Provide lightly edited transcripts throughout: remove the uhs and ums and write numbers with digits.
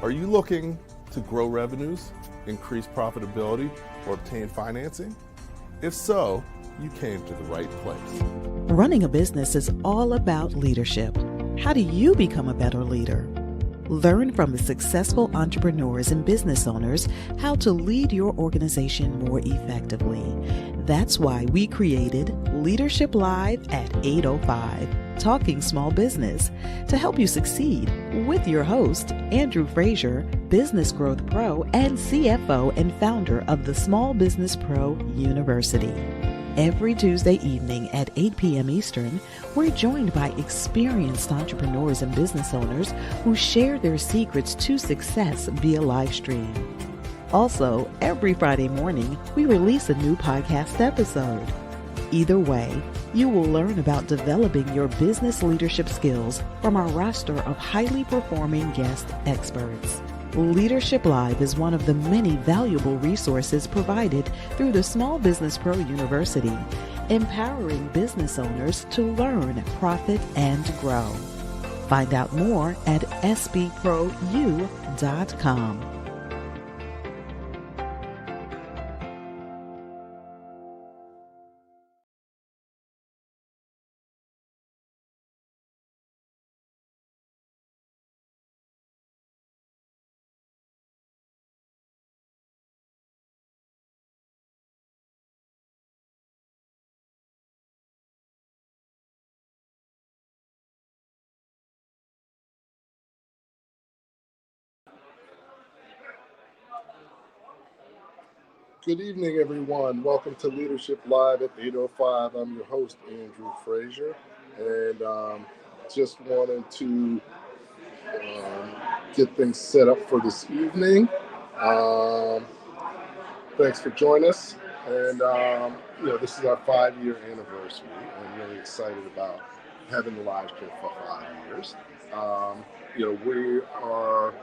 Are you looking to grow revenues, increase profitability, or obtain financing? If so, you came to the right place. Running a business is all about leadership. How do you become a better leader? Learn from the successful entrepreneurs and business owners how to lead your organization more effectively. That's why we created Leadership Live at 805, Talking Small Business, to help you succeed with your host, Andrew Frazier, Business Growth Pro and CFO and founder of the Small Business Pro University. Every Tuesday evening at 8 p.m. Eastern, we're joined by experienced entrepreneurs and business owners who share their secrets to success via live stream. Also, every Friday morning, we release a new podcast episode. Either way, you will learn about developing your business leadership skills from our roster of highly performing guest experts. Leadership Live is one of the many valuable resources provided through the Small Business Pro University, empowering business owners to learn, profit, and grow. Find out more at sbpro.u.com. Good evening, everyone. Welcome to Leadership Live at 805. I'm your host, Andrew Frazier, and just wanted to get things set up for this evening. Thanks for joining us. And, this is our 5-year anniversary. I'm really excited about having the live stream for 5 years. We are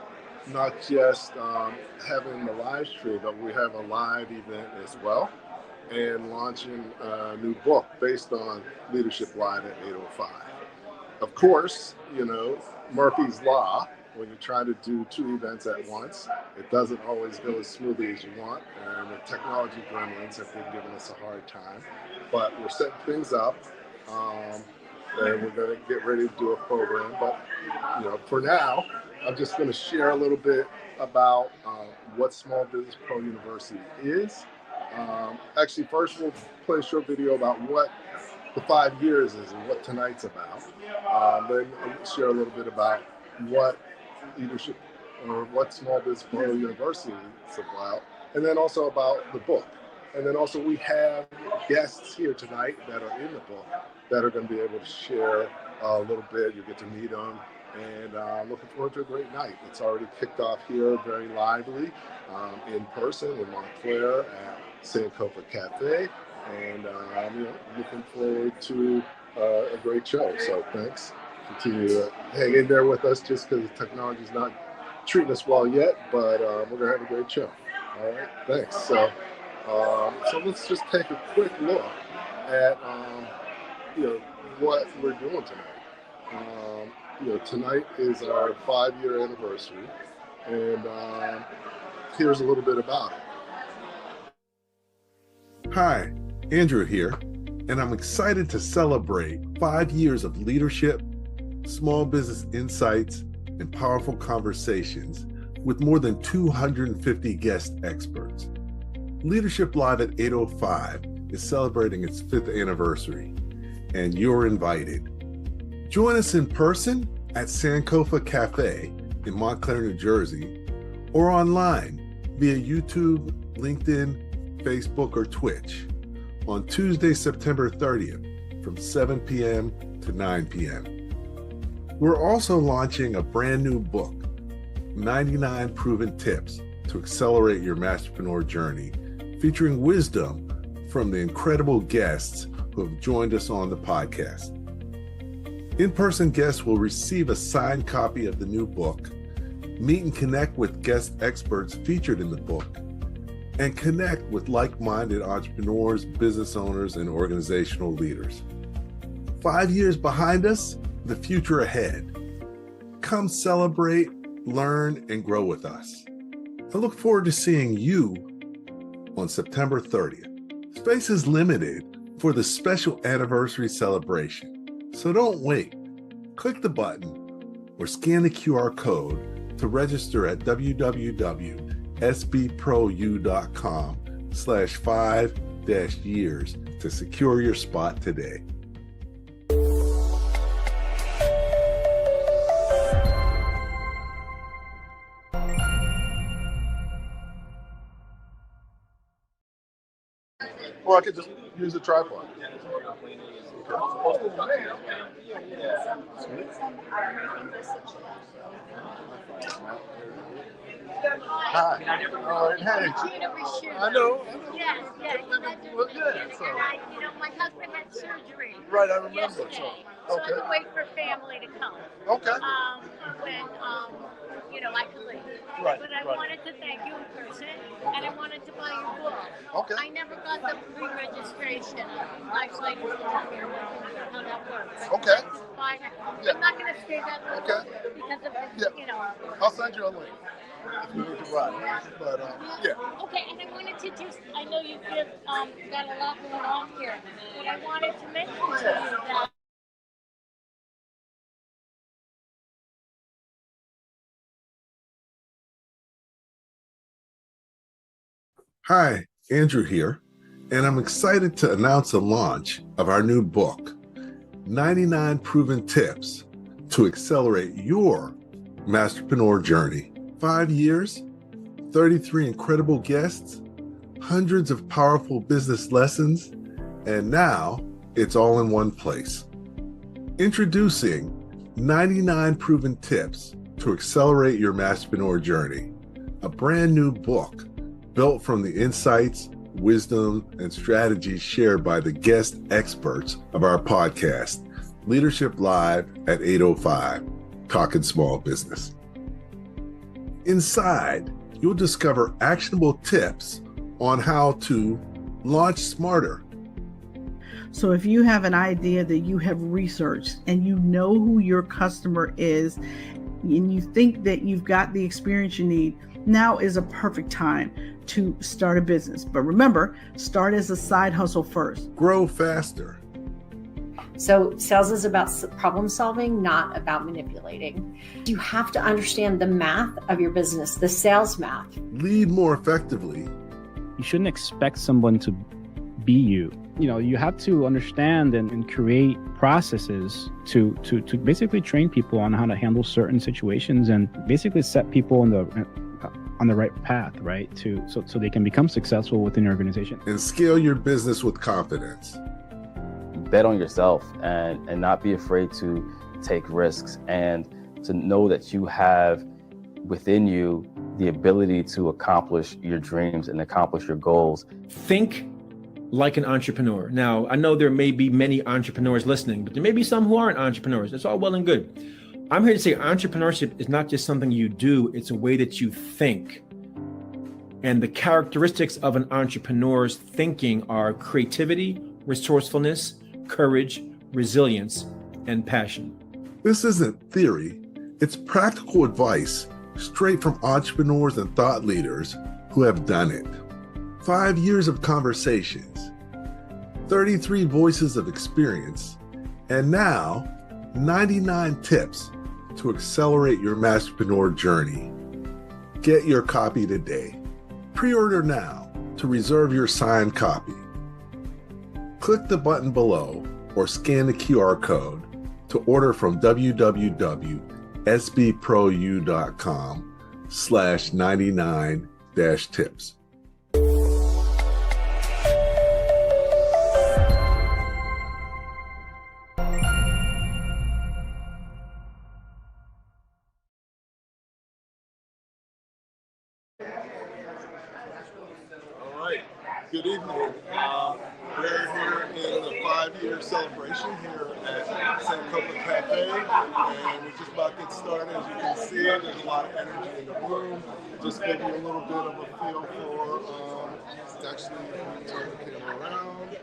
not just having the live stream, but we have a live event as well, and launching a new book based on Leadership Live at 805. Of course, Murphy's Law, when you try to do 2 events at once, it doesn't always go as smoothly as you want, and the technology gremlins have been giving us a hard time, but we're setting things up, and we're going to get ready to do a program. But, for now, I'm just going to share a little bit about what Small Business Pro University is. Actually, first we'll play a short video about what the 5 years is and what tonight's about. Then I'll share a little bit about what leadership or what Small Business Pro University is about, and then also about the book. And then also we have guests here tonight that are in the book that are going to be able to share a little bit. You'll get to meet them. And looking forward to a great night. It's already kicked off here very lively in person in Montclair at Sankofa Cafe. And looking forward to a great show. So thanks. Continue to hang in there with us just because technology's not treating us well yet, but we're going to have a great show. All right, thanks. So let's just take a quick look at what we're doing tonight. Tonight is our 5-year anniversary, and here's a little bit about it. Hi, Andrew here, and I'm excited to celebrate 5 years of leadership, small business insights, and powerful conversations with more than 250 guest experts. Leadership Live at 805 is celebrating its 5th anniversary, and you're invited. Join us in person at Sankofa Cafe in Montclair, New Jersey, or online via YouTube, LinkedIn, Facebook, or Twitch on Tuesday, September 30th from 7 p.m. to 9 p.m. We're also launching a brand new book, 99 Proven Tips to Accelerate Your Masterpreneur Journey, featuring wisdom from the incredible guests who have joined us on the podcast. In-person guests will receive a signed copy of the new book, meet and connect with guest experts featured in the book, and connect with like-minded entrepreneurs, business owners, and organizational leaders. 5 years behind us, the future ahead. Come celebrate learn, and grow with us. I look forward to seeing you on September 30th. Space is limited for the special anniversary celebration, so don't wait. Click the button or scan the QR code to register at www.sbprou.com/5-years to secure your spot today. Or I could just use a tripod. Hi. All right. Hey. I know. Yes, yes. Well, good. So. My husband had surgery. Right, I remember. Yesterday, so Okay. I'm waiting for family to come. Okay. When I could leave. Right. But I wanted to thank you in person, and I wanted to buy your book. Okay. I never got the pre-registration. I was like, how that works. Okay. I'm not going to say that Okay. because of I'll send you a link if you need to run. But yeah. Okay, and I wanted to I know you've got a lot going on here, but I wanted to mention to you that. Hi, Andrew here, and I'm excited to announce the launch of our new book, 99 Proven Tips to Accelerate Your Masterpreneur Journey. 5 years, 33 incredible guests, hundreds of powerful business lessons, and now it's all in one place. Introducing 99 Proven Tips to Accelerate Your Masterpreneur Journey, a brand new book built from the insights, wisdom, and strategies shared by the guest experts of our podcast, Leadership Live at 8:05, Talking Small Business. Inside, you'll discover actionable tips on how to launch smarter. So if you have an idea that you have researched and you know who your customer is and you think that you've got the experience you need, now is a perfect time to start a business. But remember, start as a side hustle first. Grow faster. So sales is about problem solving, not about manipulating. You have to understand the math of your business, the sales math. Lead more effectively. You shouldn't expect someone to be you. You have to understand and create processes to basically train people on how to handle certain situations and basically set people on the right path, right? So they can become successful within your organization. And scale your business with confidence. Bet on yourself and not be afraid to take risks and to know that you have within you the ability to accomplish your dreams and accomplish your goals. Think like an entrepreneur. Now, I know there may be many entrepreneurs listening, but there may be some who aren't entrepreneurs. It's all well and good. I'm here to say entrepreneurship is not just something you do, it's a way that you think. And the characteristics of an entrepreneur's thinking are creativity, resourcefulness, courage, resilience, and passion. This isn't theory, it's practical advice straight from entrepreneurs and thought leaders who have done it. 5 years of conversations, 33 voices of experience, and now 99 tips to accelerate your masterpreneur journey. Get your copy today. Pre-order now to reserve your signed copy. Click the button below or scan the QR code to order from www.sbprou.com/99-tips. All right. Good evening. We're here in the 5-year celebration here at San Copa Cafe, and we're just about to get started. As you can see, there's a lot of energy in the room. Just give you a little bit of a feel for actually turn the camera around.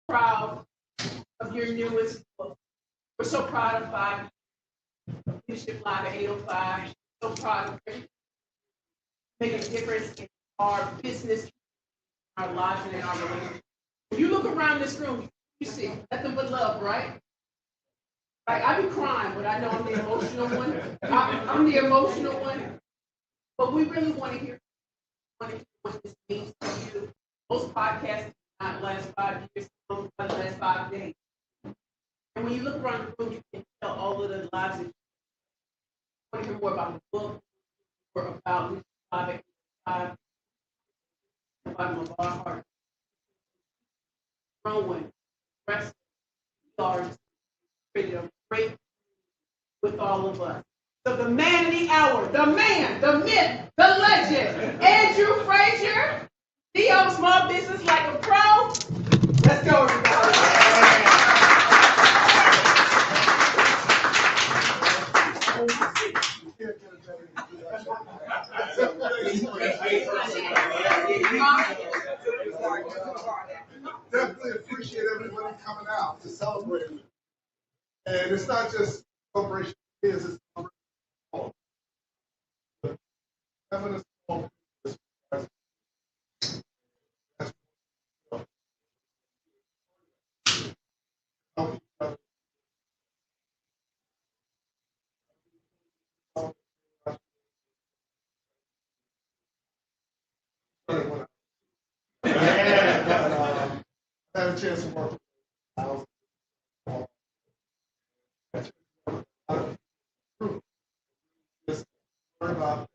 proud of your newest book. We're so proud of 5 Leadership Live at 805. So proud of everything. Make a difference in our business, our lives, and in our relationships. When you look around this room, you see nothing but love, right? Like, I be crying, but I know I'm the emotional one. I'm the emotional one. But we really want to hear what this means to you. Most podcasts not last 5 years, most last 5 days. And when you look around the room, you can tell all of the lives that you want to hear more about the book, more about Leadership Live at the bottom of our heart. Growing, rest, stars, created a great with all of us. So the man of the hour, the man, the myth, the legend, Andrew Frazier, CEO Small Business Like a Pro. Let's go, everybody. Definitely appreciate everybody coming out to celebrate. And it's not just celebration, it's a celebration. Having a small business. I had a chance to work with just learn about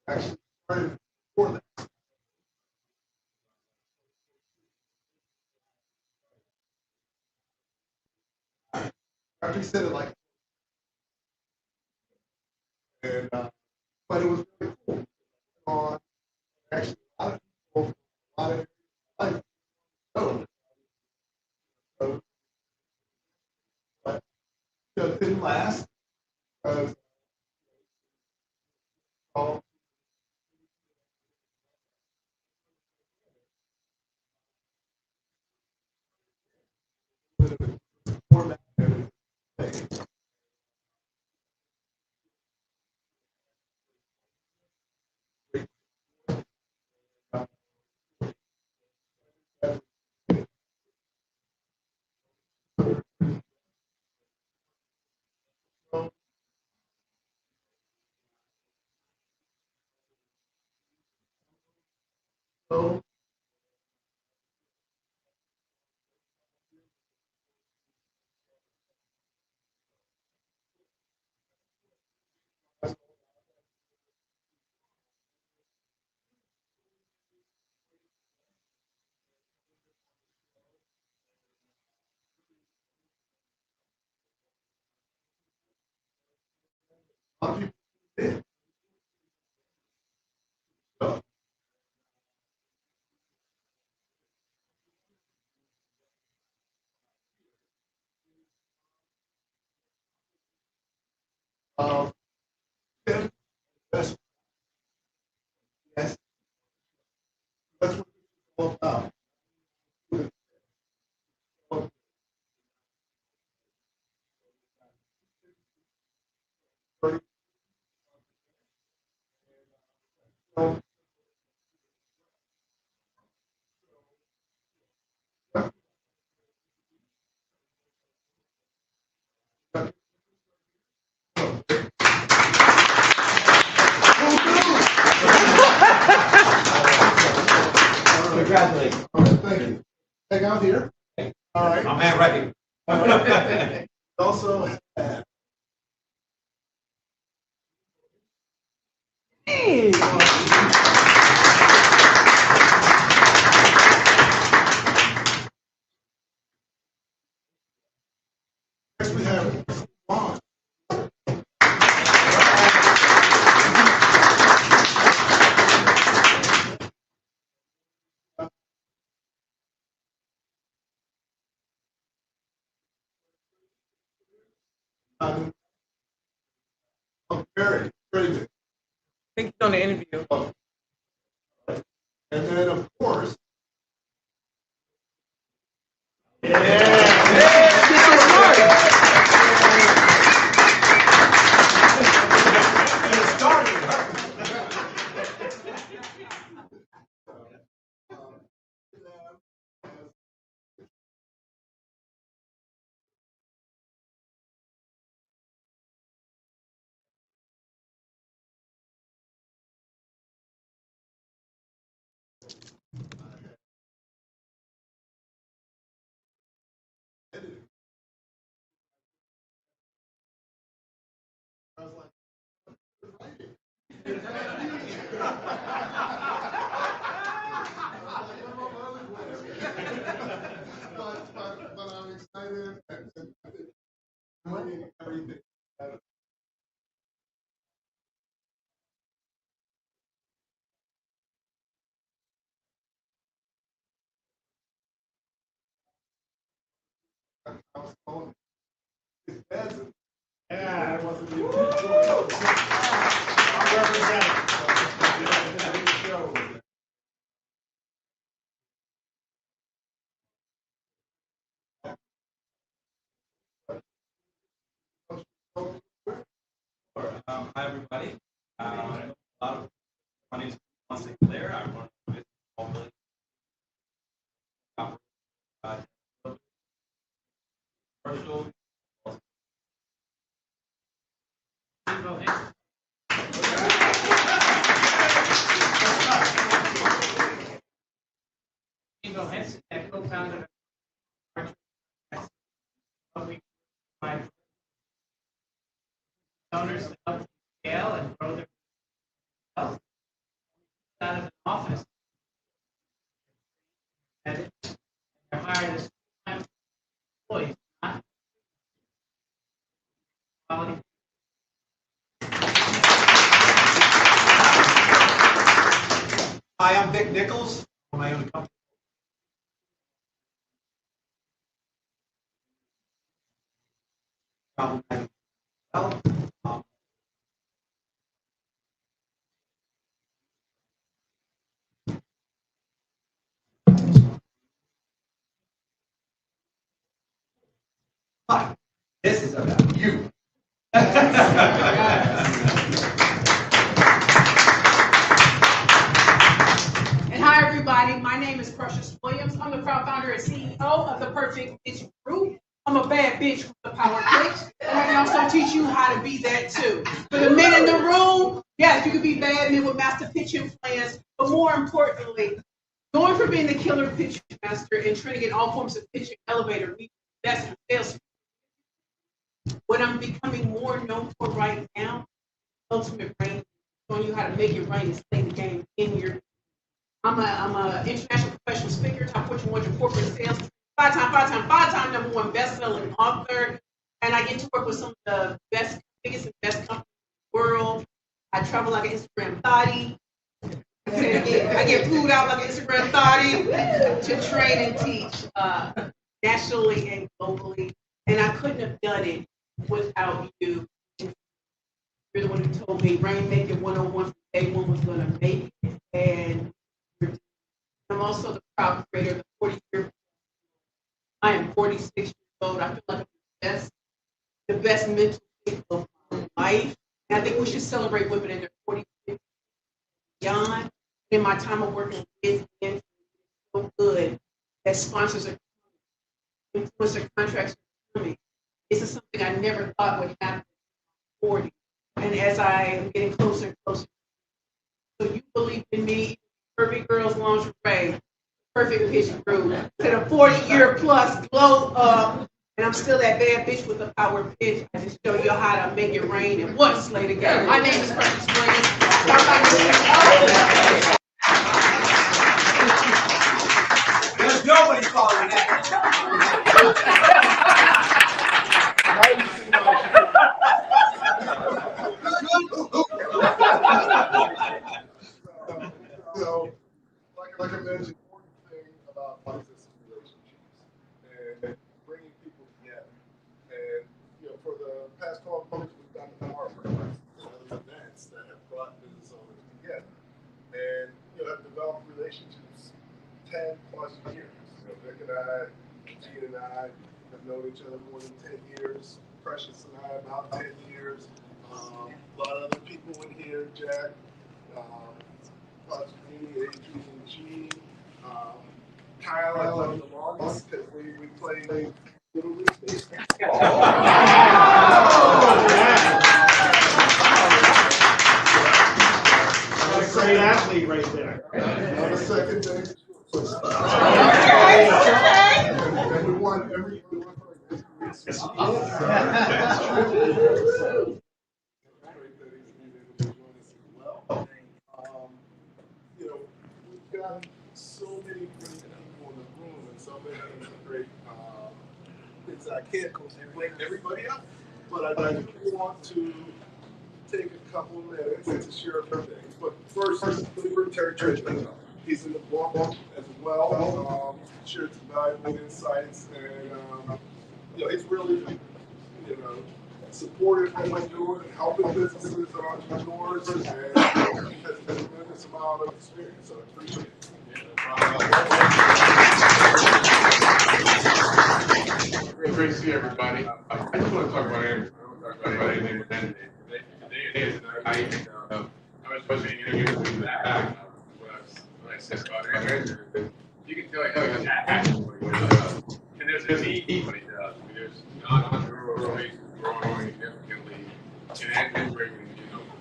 actually started before that. After he said it like, and but it was really cool. Actually, a lot of people, a lot of like, oh, so, but it didn't last because format and everything. So, a lot of people did. So, then, that's, yes, that's what it's all about. Congratulations. All right, thank you. Hang out here. All right. My man right here. Also have next we have Vaughn. Very good. Thank you on the interview. And then, of course, but I'm excited and winning everything. Yeah, that wasn't the Hi, everybody. A lot of my name is Monte Claire. I run with commercial. Steve Henson, co-founder of owners to help scale and grow their health out of an office. And they're hired as full-time employees, not quality. Hi, I'm Vic Nichols. I own my own company. Hi, this is about you. And hi, everybody. My name is Precious Williams. I'm the proud founder and CEO of the Perfect Bitch Group. I'm a bad bitch with a power bitch, and I can also teach you how to be that too. For the men in the room, yes, you can be bad men with master pitching plans, but more importantly, going from being the killer pitch master and training in all forms of pitching, elevator, that's sales. What I'm becoming more known for right now, ultimate brain, showing you how to make your brain and play the game in your. I'm a international professional speaker, top Fortune 100 corporate sales, five-time number one best-selling author, and I get to work with some of the biggest and best companies in the world. I travel like an Instagram thotty. I get flued out like an Instagram thotty to train and teach nationally and globally, and I couldn't have done it without you. You're the one who told me Rainmaker 101 from day one was going to make it, and I'm also the proud creator of the 40-year. I am 46 years old. I feel like I'm the best mental shape of my life. And I think we should celebrate women in their 40s and beyond. In my time of working with men, so good that sponsors are coming, influencer contracts are coming. This is something I never thought would happen at 40. And as I am getting closer and closer, so you believe in me, Perfect Girls Lingerie, perfect pitch crew to the 40-year plus glow up. And I'm still that bad bitch with the power pitch. I just show you how to make it rain and what slay together. My name is Precious Williams. There's nobody following that. So, like I mentioned, the important thing about business relationships and bringing people together. And for the past 12 months, we've done the harbor and other events that have brought business owners together, and have developed relationships 10 plus years. Vic and I, Gene and I have known each other more than 10 years. Precious and I about 10 years. A lot of other people in here, Jack. Adrian, G, Kyle, I love the longest because we played Little League baseball. That's a great athlete right there. On the second day. And we won every we've got so many great people in the room and so many great things I can't bring everybody up, but I do want to take a couple of minutes to share a few things. But first, Terry Tridge, he's in the book as well. Shared some valuable insights, and he's really supportive of what we're doing and helping businesses and entrepreneurs, and has a tremendous amount of experience. So I appreciate it. Great to see everybody. I just want to talk about Andrew. I want to talk about anything with Andrew. Today is night. I was supposed to be interviewing him back. When I said about Andrew, you can tell he's passionate what he does. And there's a need what he does. I mean, there's non-entrepreneurial space growing significantly. And Andrew's bringing,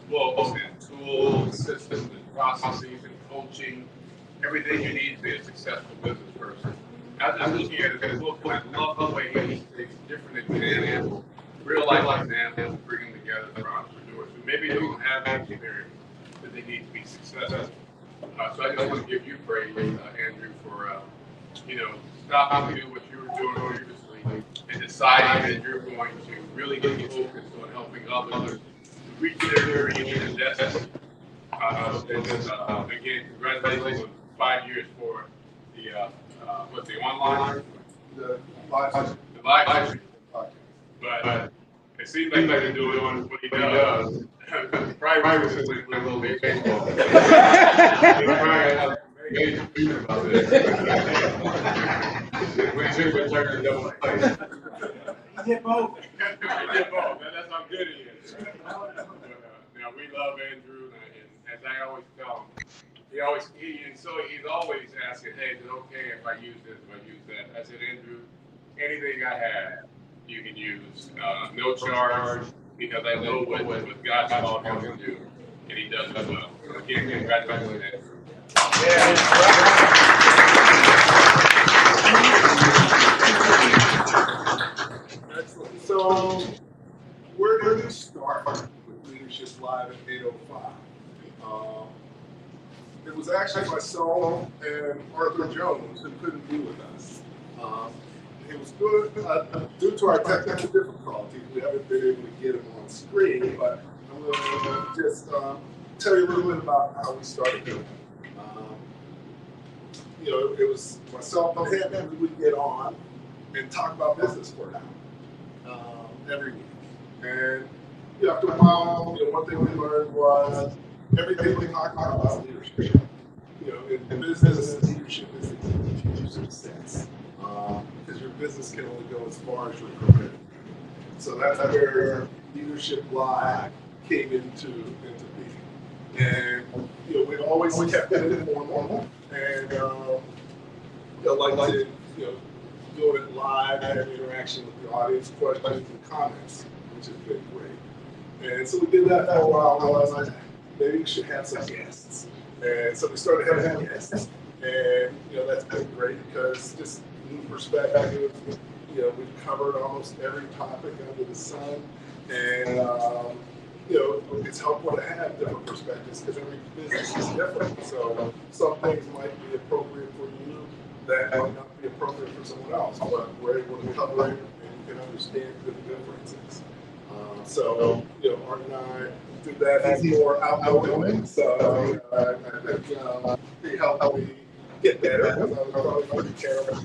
books and tools, and systems and processes and coaching, everything you need to be a successful business person. I was looking at this book, and I love the way he takes different examples, real life examples, bringing together for entrepreneurs who maybe don't have that experience that they need to be successful. So I just want to give you praise, Andrew, for stopping to do what you were doing previously and deciding that you're going to really get focused on helping others to reach their dreams and destiny. Again, congratulations on 5 years for the online, The live stream. But it seems like you're doing what he does. Probably was just playing a little bit of baseball. Probably have amazing feeling about this. When we turn to double play. I did both. That's how good he is. Now we love Andrew, and as I always tell him, he's always asking, hey, is it okay if I use this, if I use that? I said, Andrew, anything I have, you can use. No charge, because I know what God's called him to do, and he does as well. So again, congratulations, Andrew. Excellent. So, where did we start with Leadership Live at 8:05? It was actually myself and Arthur Jones who couldn't be with us. It was good due to our technical difficulties. We haven't been able to get him on screen, but I'm going to just tell you a little bit about how we started doing it. It was myself and him, and we would get on and talk about business for an hour every week. And after a while, one thing we learned was everything we talk about is leadership. In business, leadership is the key to your success. Because your business can only go as far as your career. So that's where Leadership Live came into being. And we've always kept it informal, and like to do it live, have interaction with the audience, questions and comments, which has been great. And so we did that for a while. I was like, maybe we should have some guests. And so we started having guests. And that's been great because just new perspective. We've covered almost every topic under the sun, and it's helpful to have different perspectives because every business is different. So some things might be appropriate for you that might not be appropriate for someone else, but we're able to cover it and you can understand the differences. So Art and I did that. He's more outgoing, so I think he helped me get better because I was probably pretty terrible.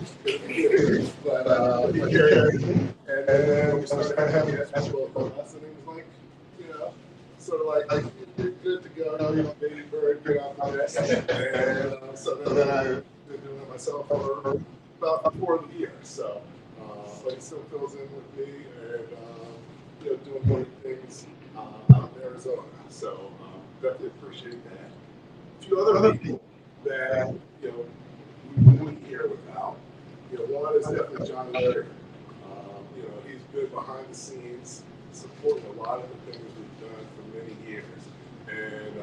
But he carried me, and then we started having guests from both of us, and he was like, sort of like, you're good to go. You've been very good on this. And so then I've been doing it myself for about 4 years. So, but he still fills in with me and doing great things out in Arizona. So definitely appreciate that. A few other people that we wouldn't hear without. One is definitely John Leonard. He's been behind the scenes supporting a lot of the things we've done for many years. And,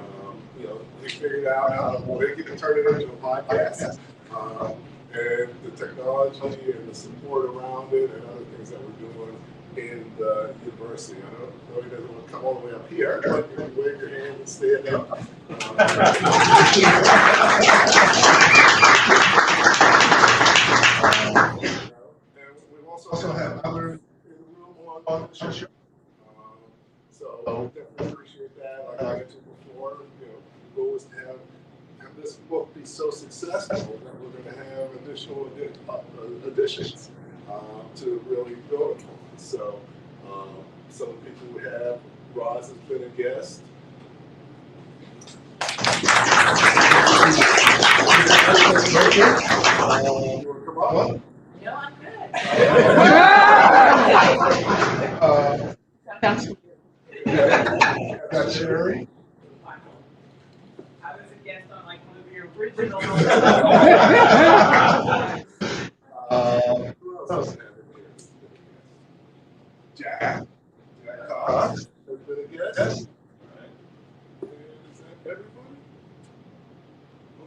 he figured out how to make it and turn it into a podcast. And the technology and the support around it and other things that we're doing in the university. I don't know he doesn't want to come all the way up here, but you can wave your hand and stand up. And we also have others in the room on the show. So definitely appreciate that. Like I mentioned before, the goal is to have this book be so successful that we're going to have additional additions to really build upon. So some of the people we have, Roz has been a guest. You want to come on? No, I'm good. That's Sherry. I was a guest on like one of your original. Who else? Jack Cox has been a guest. Is that everybody?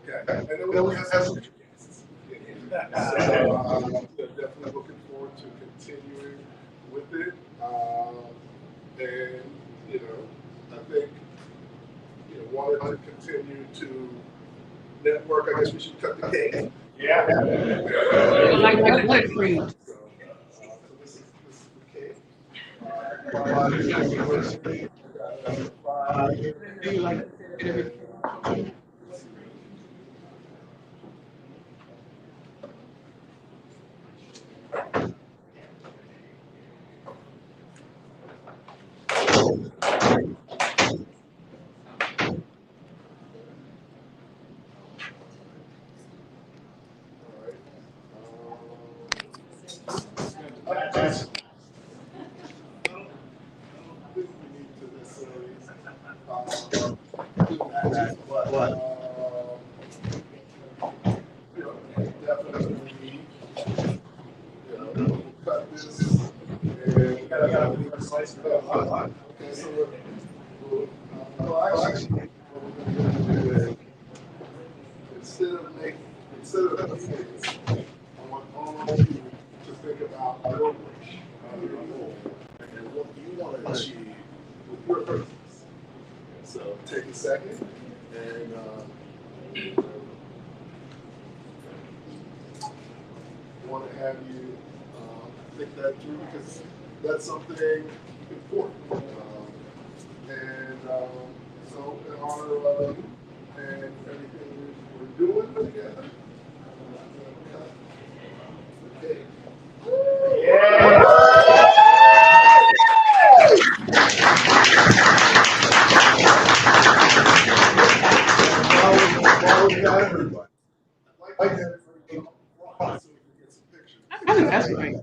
Okay. And then we have some guests. So definitely looking forward to continuing with it. And I think wanted to continue to network. I guess we should cut the cake. Yeah. Like what cream? So this is the cake. Instead of things, I want all of you to think about your wish, your goal, and what you want to achieve with your business. So take a second and I want to have you think that through because that's something important. So in honor of you and everything we're doing together. Okay. Yeah. While we got everybody, I'd like to have everybody come so we can get some pictures. I think that's great.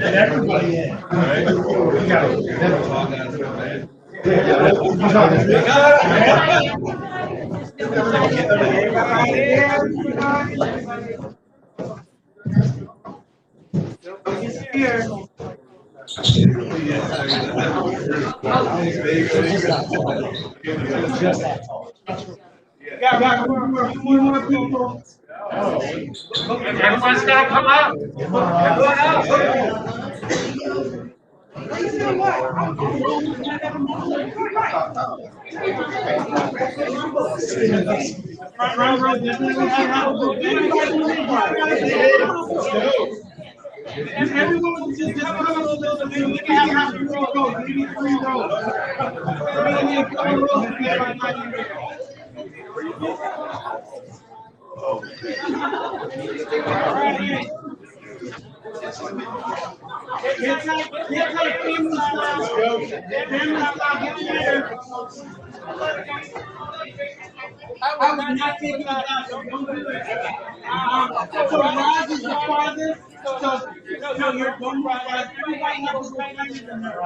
And everybody in. Right? We got to never talk out of it, man. Got a few more people. Everyone's got to come up. Everyone just come a little bit. We can have 3 rows, maybe 3 rows. Maybe a couple rows to get everybody. Get tight, family style. Family style, get in there. I would not take it out. Don't do it. So Roz is the father. So no, you're going to everybody else is right in there.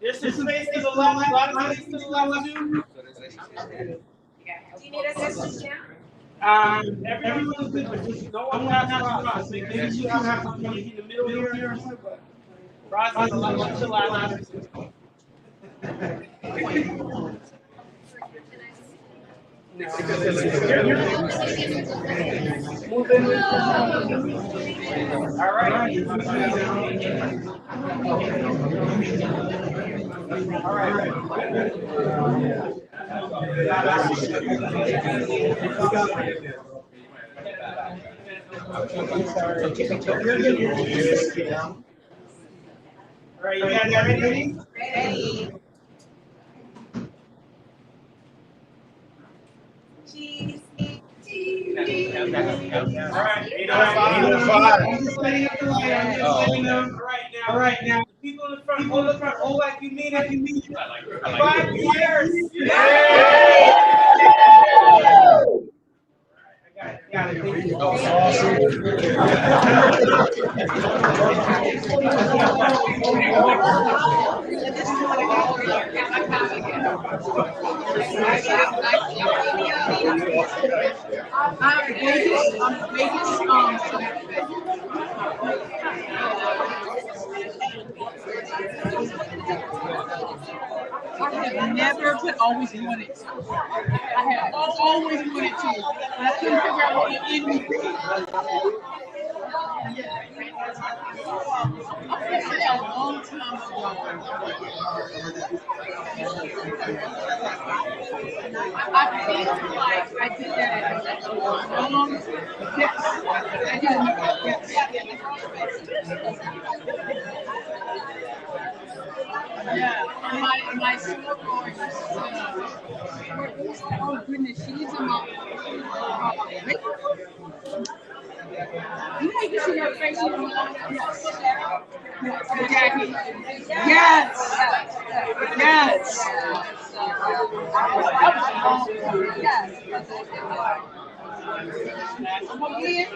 There's some space to the left, a lot of space to the left too. Do you need assistance now? Everyone's good, but just no one has Roz. Maybe you have someone in the middle here. Roz is a lot to last. All right. All right, you guys ready? Ready. Cheese. All right, 805. All right, now. People in the front, hold like you mean it. 5 years. Got it. Thank you. I have never, but always wanted to. I have always wanted to. But I couldn't figure out what it is. A long time ago. I feel like I did that at a long. Yes, I did. Yeah, my store boy oh goodness, she's a mom. You make sure your face is Jackie. Yes. I'm over here.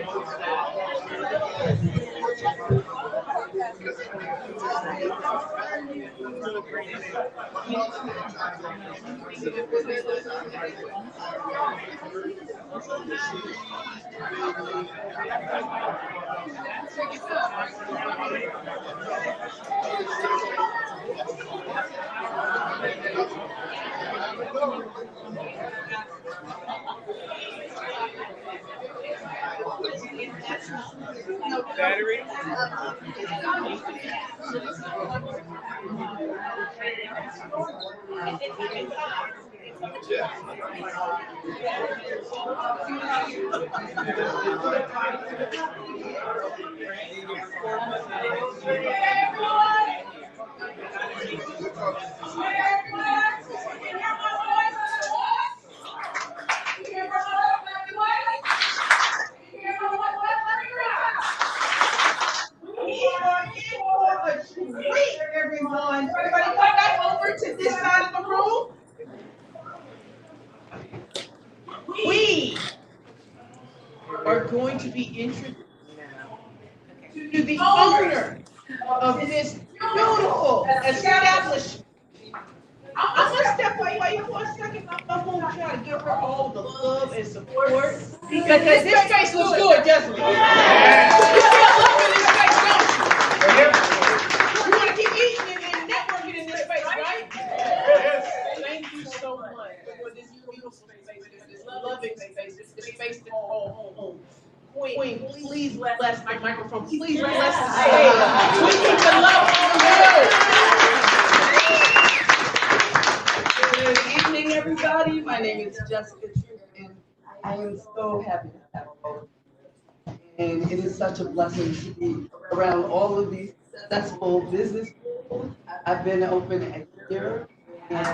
Battery. Everyone, everybody come back over to this side of the room. We are going to be introduced to the owner of this beautiful establishment. I'm gonna step away for a second. I'm gonna try to give her all the love and support because this space looks good, doesn't it? You feel love in this space, don't you? You want to keep eating and networking in this space, right? Thank you so much for this beautiful space, this loving space, this space to call home. Queen, please bless my microphone. Please bless the stage. We need the love from you. Good evening, everybody. My name is Jessica Tripp, and I am so happy to have you. And it is such a blessing to be around all of these successful business people. I've been open a year, and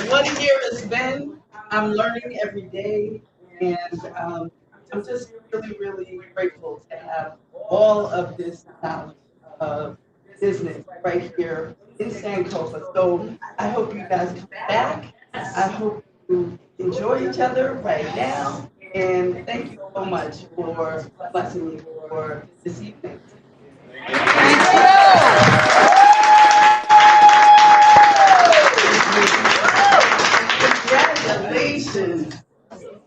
what a year it's been. I'm learning every day, and I'm just really, really grateful to have all of this knowledge of business right here in Sankofa. So I hope you guys come back. I hope you enjoy each other right now. And thank you so much for blessing me for this evening. Thank you. Congratulations.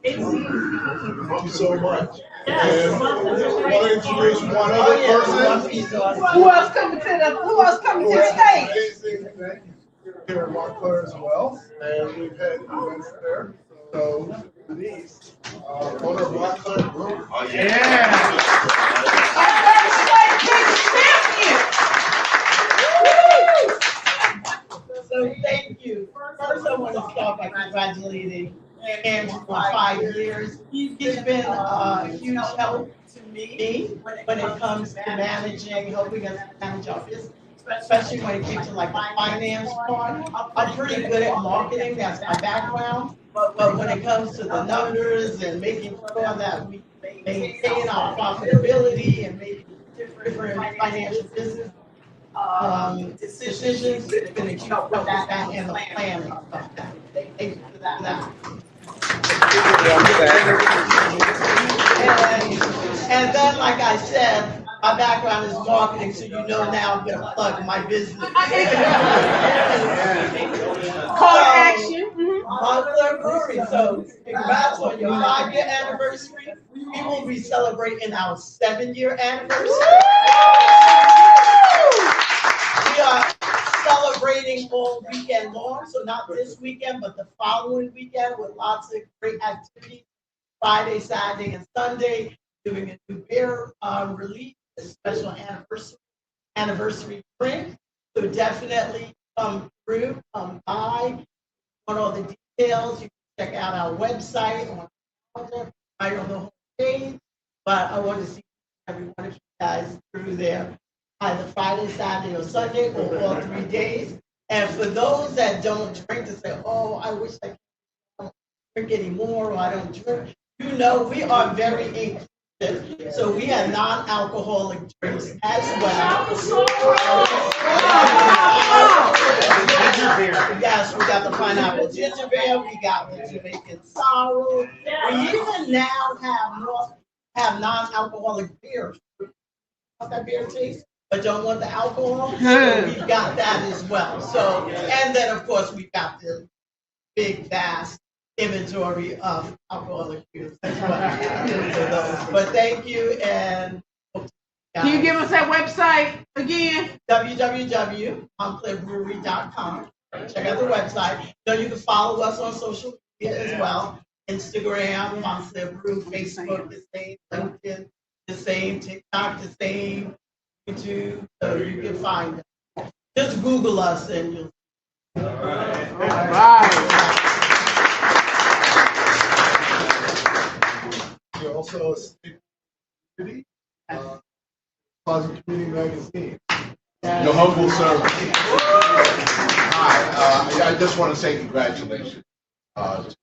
Thank you so much. And I want to introduce one other person. Who else coming to the stage? Amazing. Here at Montclair as well. And we've had events there. So Denise, owner of Montclair Group. Oh yeah. So thank you. First, I want to start by congratulating Andrew for 5 years. He's been a huge help to me when it comes to helping us manage our business, especially when it came to like the finance part. I'm pretty good at marketing, that's my background. But when it comes to the numbers and making sure that we maintain our profitability and making different financial business decisions, it's going to help with that and the planning of that. Thank you for that. And then, like I said, my background is marketing, so you know now I'm going to plug my business. Call to action. Montclair Brewery. So, congrats on your 5-year anniversary. We will be celebrating our 7-year anniversary. We are celebrating all weekend long, so not this weekend, but the following weekend with lots of great activities. Friday, Saturday, and Sunday, doing a new beer release, a special anniversary drink. So definitely come through, come by. Want all the details, you can check out our website right on the home page. But I want to see every one of you guys through there, either Friday, Saturday, or Sunday, or all 3 days. And for those that don't drink, to say, oh, I wish I don't drink anymore, or I don't drink. You know, we are very inclusive. So we have non-alcoholic drinks as well. Yes, we got the pineapple ginger beer, we got the Jamaican sorrow. We even now have non-alcoholic beer. How's that beer taste? But don't want the alcohol, so we've got that as well. So, and then of course we've got the big, vast inventory of alcoholic beers as well. But thank you, and Can you give us that website again? www.montclairbrewery.com. Check out the website. So you can follow us on social media as well. Instagram, Montclair Brew, Facebook, the same, LinkedIn, the same, TikTok, the same, YouTube, so you can find us. Just Google us and you'll. All right. You're also a state community, Closet Community Magazine. Your humble servant. Hi, I just want to say congratulations. And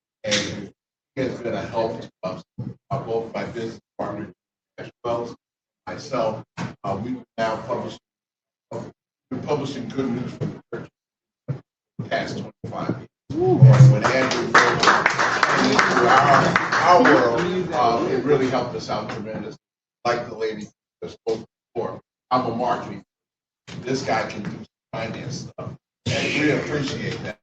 it has been a help to us, both my business partner as well as myself. We've now publishing good news for the church for the past 25 years. And when Andrew came into our world, it really helped us out tremendously. Like the lady that spoke before, I'm a marketing. this guy can do finance stuff. And we appreciate that.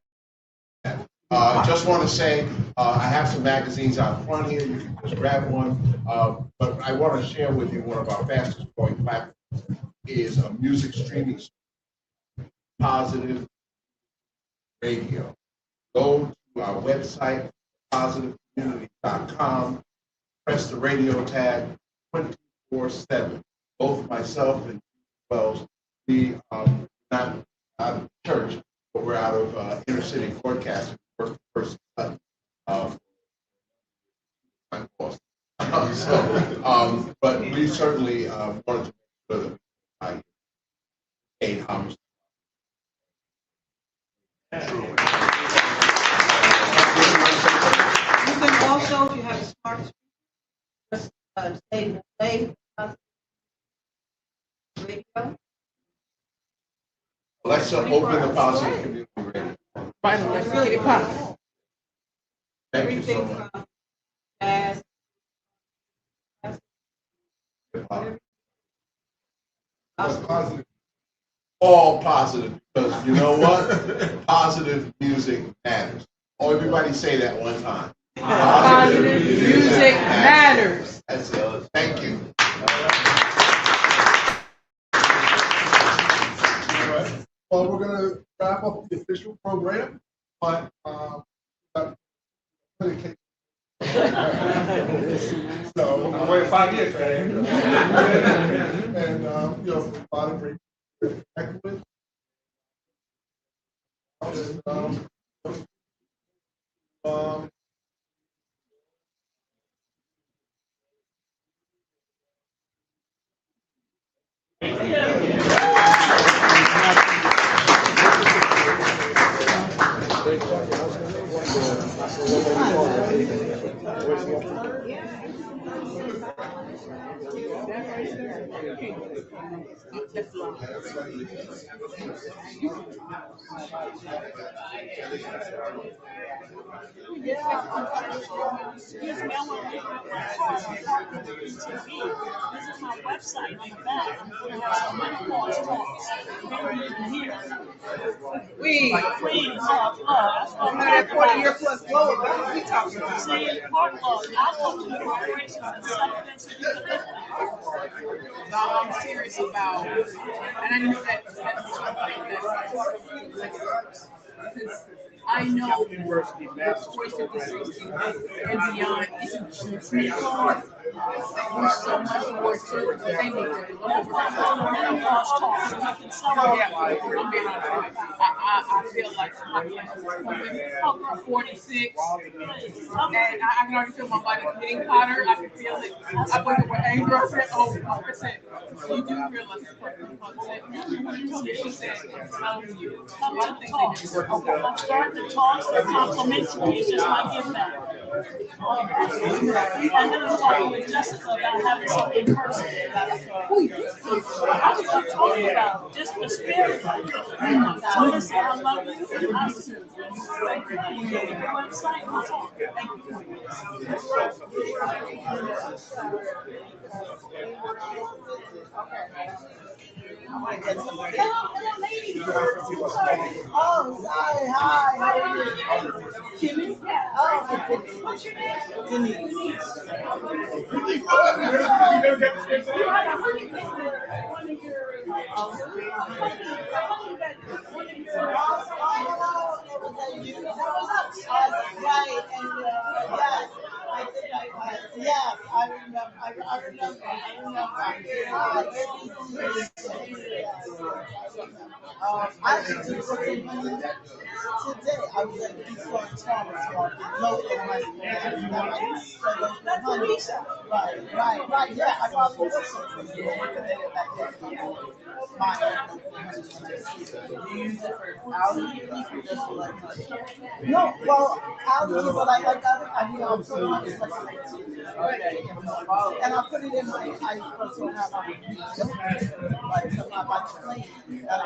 Just want to say, I have some magazines out front here. You can just grab one. But I want to share with you one of our fastest growing platforms is a music streaming service, Positive Radio. Go to our website, positivecommunity.com, press the radio tab 24/7. Both myself and Wells, we not out of church, but we're out of inner city broadcasting, first person. But we certainly wanted to make sure that we paid homage. You can also, if you have a smart speaker, say play radio. Alexa, open the Positive Community Radio. Right, let's get it popping. Thank you so much. As Positive. All positive, because you know what? Positive music matters. Oh, everybody say that one time. Positive music matters. That's it. Thank you. Well, we're going to wrap up the official program, but so I'm waiting 5 years, right? And you know, a lot of great with. We that 40-year plus glow. That's what we talking about. See, part of I talk to corporations and supplements. No, I'm serious about, and I know that's something that I know the choice of this system and beyond isn't critical. There's so much more to it. They need to do I feel like I'm 46, and I can already feel my body getting hotter. I can feel it. I wake up with anger. I said, oh, 100%. You do feel like she said, telling you. I'm starting to talk, so complimentary is just my gift back. And then I'm talking with Jessica about having something personal. I was talking about just the spirit. So listen, I love you. I thank you. Your website, we'll talk. Thank you. Hello, ladies. Oh, hi. How are you? Kimmy? Oh, what's your name? Denise. Yes, I remember. I actually took something today. I was at the East Orange Farmers Market, local honey. That's Alicia. Right. Yeah, I probably was something. No, well, allergy, but I like that. I mean, I'm so honest, like, and I put it in my, I also have like my plane that I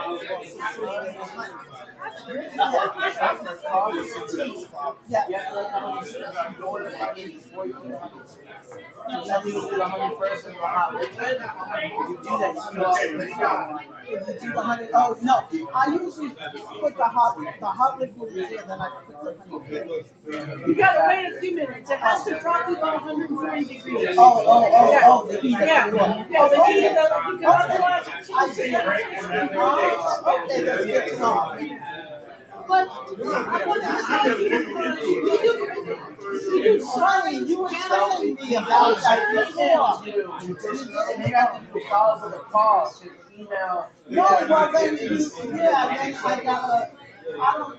Oh, no, I usually put the hot liquid in, and then I put the honey. You gotta wait a few minutes. It has to drop to about 140 degrees. The heat. Yeah, the heat, you can otherwise. I see. Okay, that's good to know. But you were telling me about that before. Because of the cost, his email. No, well then then I gotta. I don't.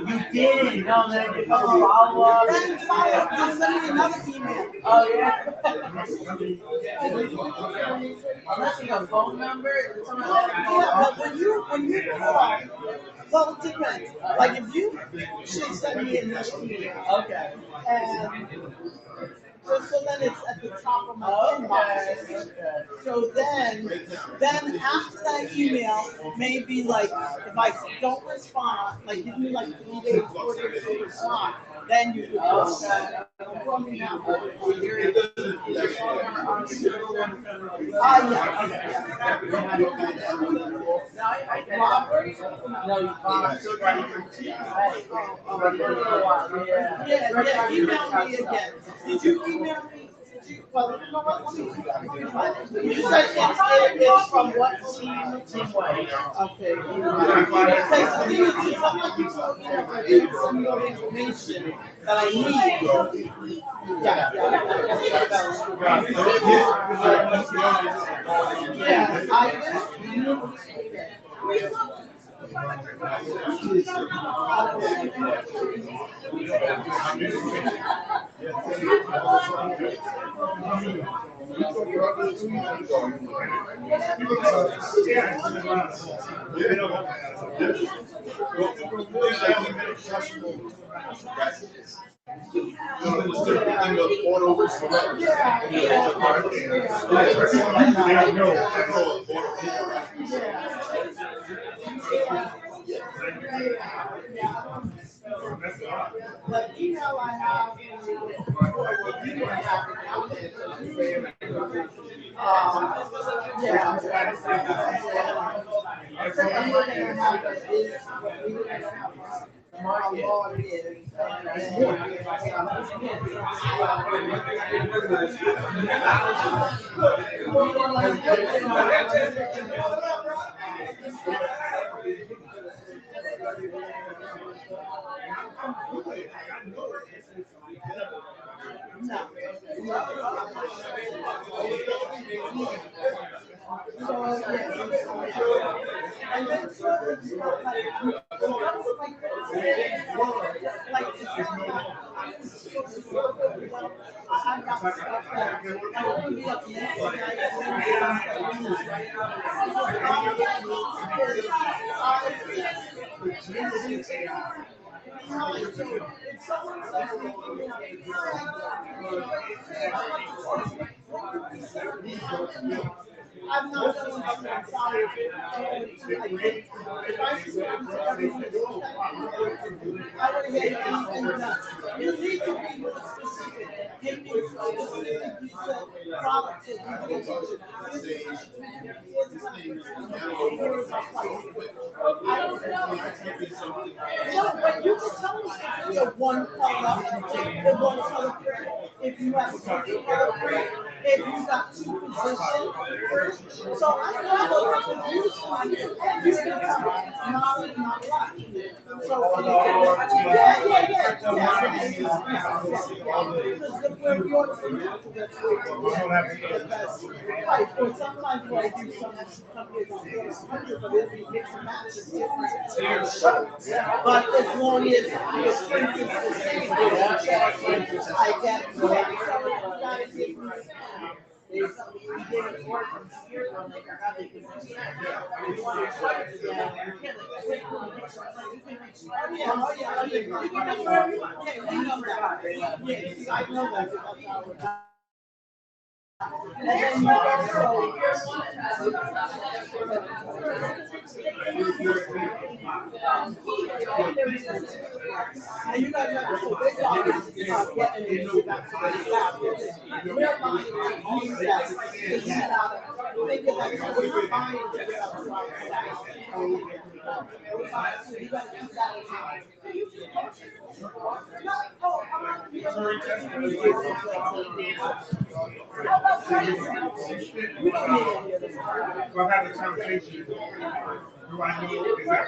You did. No, then you follow up. Then follow up. Just send me another email. Oh yeah. Unless you got a phone number. Yeah, but when you call, well, it depends. Like if you should send me an email. Okay. And so then it's at the top of my inbox. So then after that email, maybe like if I don't respond, like give me like 3 days, 4 days to respond, then you can from me now. Robert? No, you can't. Yeah, email me again. Did you email me? Well, you know what? Let me you said it's from what team? Team Way. Okay. Because the thing is, I'm not using some more information that I need. The email I have I'm not going to, I'm sorry. If I should I would get anything done. You need to be more specific. Give me specific products that you can no, but you can tell me if it's a one color or one color print. If you have a color print, if you got two positions. So I know that you not right. So right, or sometimes what I do sometimes but it'll be mix and match and different. But as long as the print is the same, I get it. So you gotta give me. I know that. And then you also. And you guys know, so they got getting it, you got to get it out. We're buying it on that, to get out of, thinking that we're buying to get out of that. So you gotta keep that in mind. We'll have a conversation. Do I know is that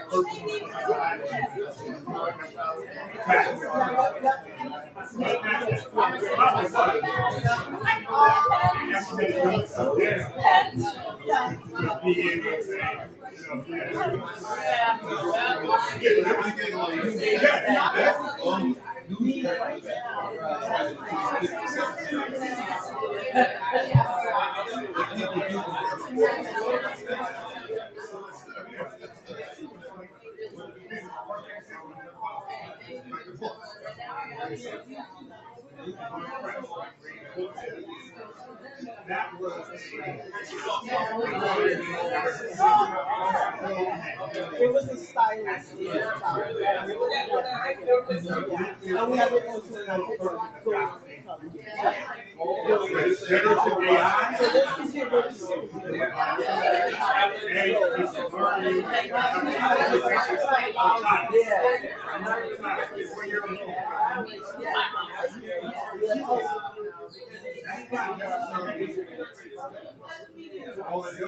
It was a stylist. And we have it also in our generative AI? So this is your All they do.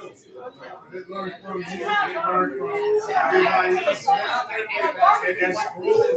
They learn from you, they learn from everybody else. And that's cool.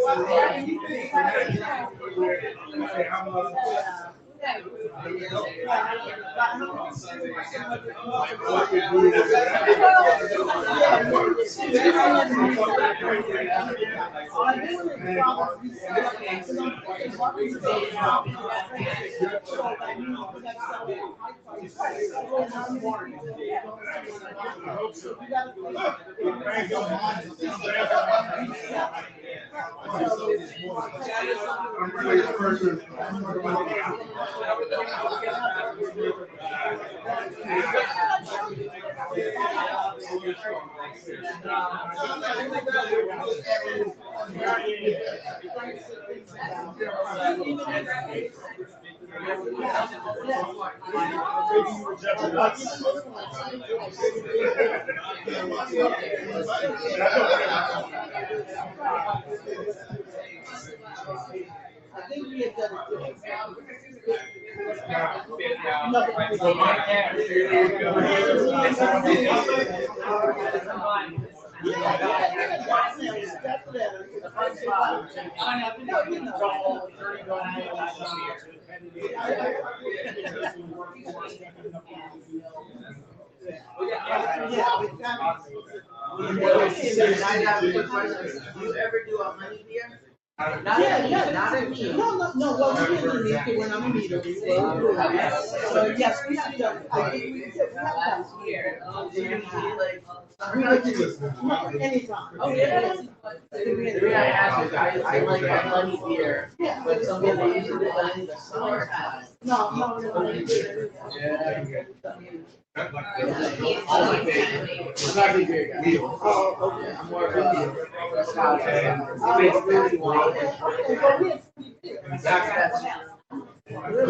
I think we had done it. Do you ever do a honey beer? Not at me. No, well, we didn't need to when I'm meeting. So yes, we have done, I think we have done here. Anytime. Oh, yeah. The reason I ask is I like a honey beer, but some people usually done in the summertime. No. It's not a beer guy. Oh, okay. I'm more of a Scotch. It's really wild. That's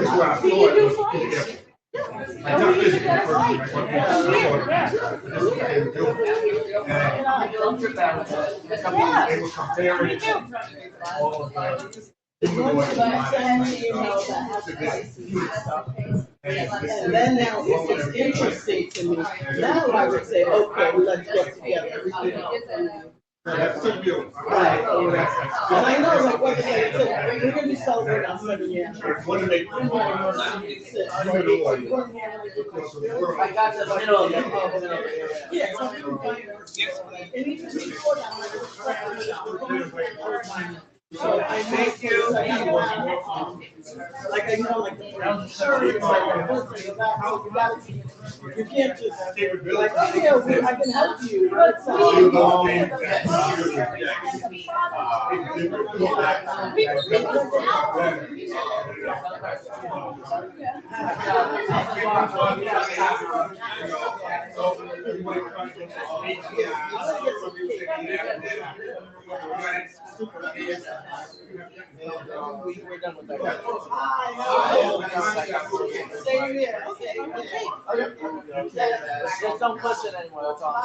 What I thought. I got this they were comparing all of the. And then now it's interesting to me. Now I would say, okay, let's get together. That's so beautiful. Right. And I know, like, what they said, we're gonna be celebrating our 7 years. What do they? I got the middle of it. Yeah. And even before that, so I make you. like you know, like the shirts, like you can't just be like, oh yeah, I can help you. That's we're done with that. Stay here. Okay. Just don't push it anymore. That's all.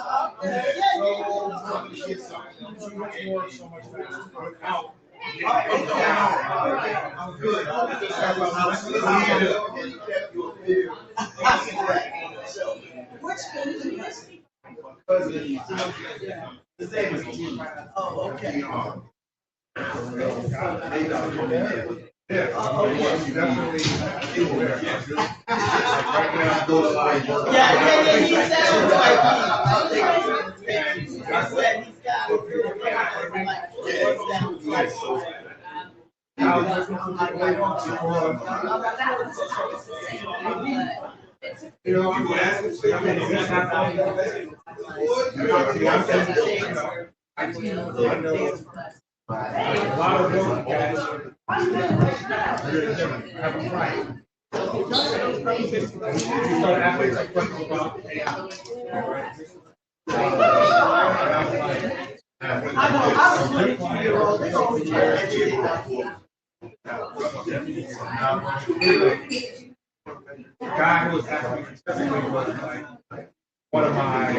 I'm good. Which oh, okay. Yeah, he sounds like The guy who was actually specifically was like one of my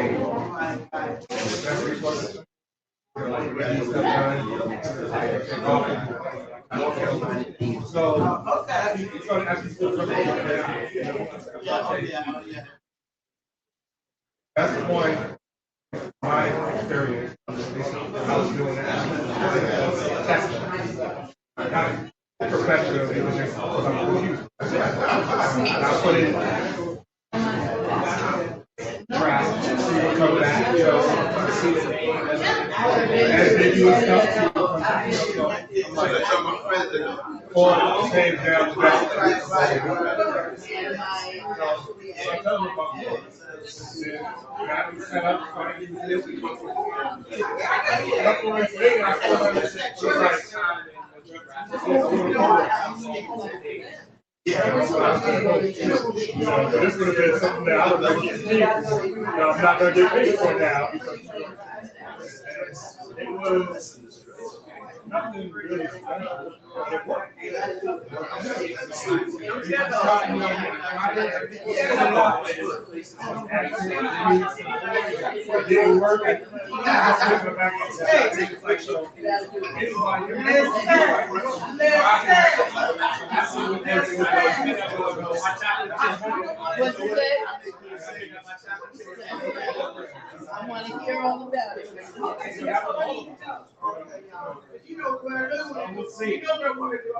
best resources. Like getting stuff done. So actually still that's the point. My experience, I was doing that. Not professional, it was just I put it in trash, see what comes back, see the name, as they do stuff, or same down to that. Set up, this would have been something that I would like to continue. I'm not going to get paid for now. It was nothing really special, but it worked. It didn't work. I want to hear all about it. You know where it is. We'll see. You know where it is.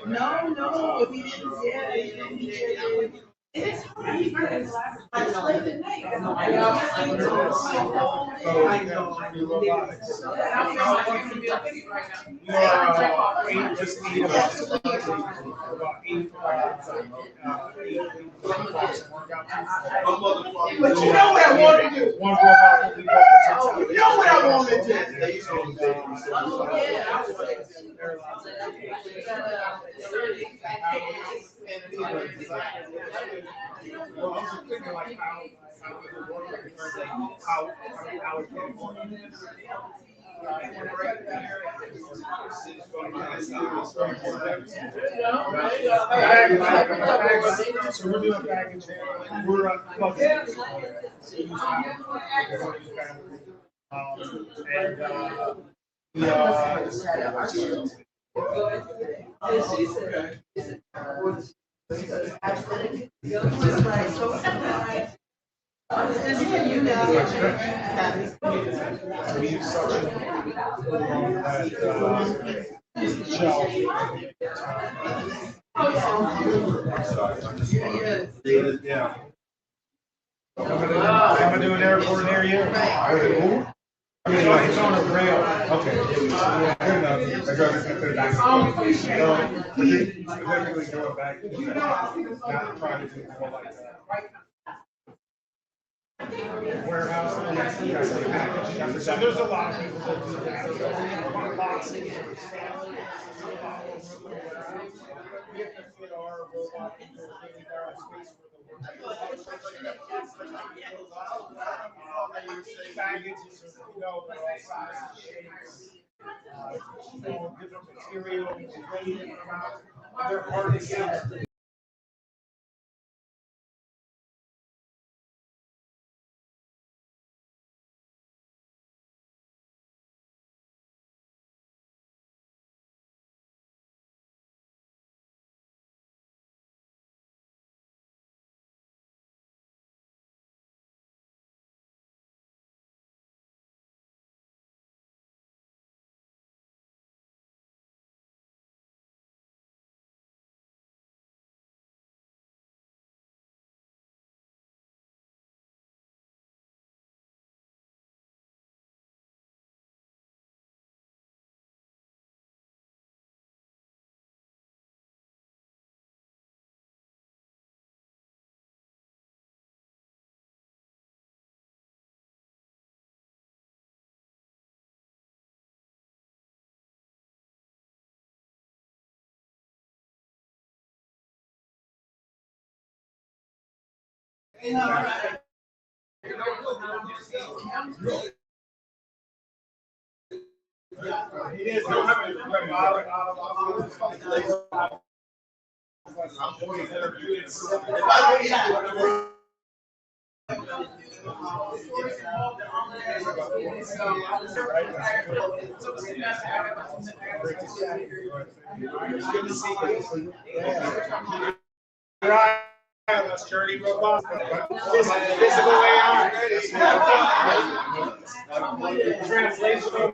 No, if he didn't, it's hard. I slept at night. But you know what I want to do. You know what I want to do. Well, I was just thinking like how so we're doing packaging. We're Yeah. I'm gonna do an airport near you. It's on a rail. Okay. Good enough. I drive it to the back. Specifically going back. Not trying to do more like that. Warehouse. So there's a lot of people that do that. We have to fit our robot into a really narrow space for the work. Packages, you know, different materials, they're hard to get. Security robots, physical AI, translation.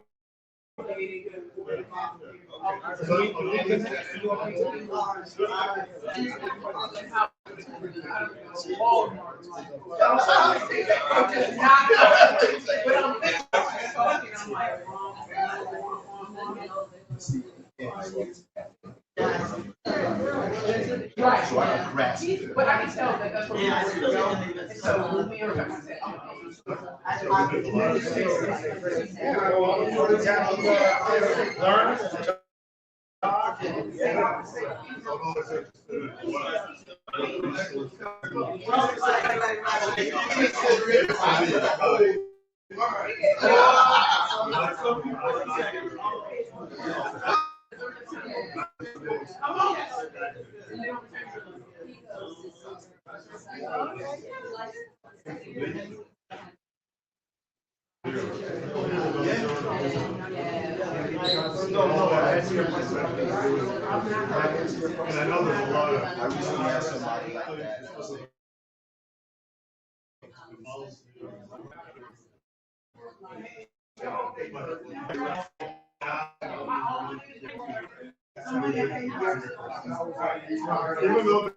Right. So I don't grasp it. But I can tell that that's what we're going. So when we are And I know there's a lot of, I recently had somebody like that. Even though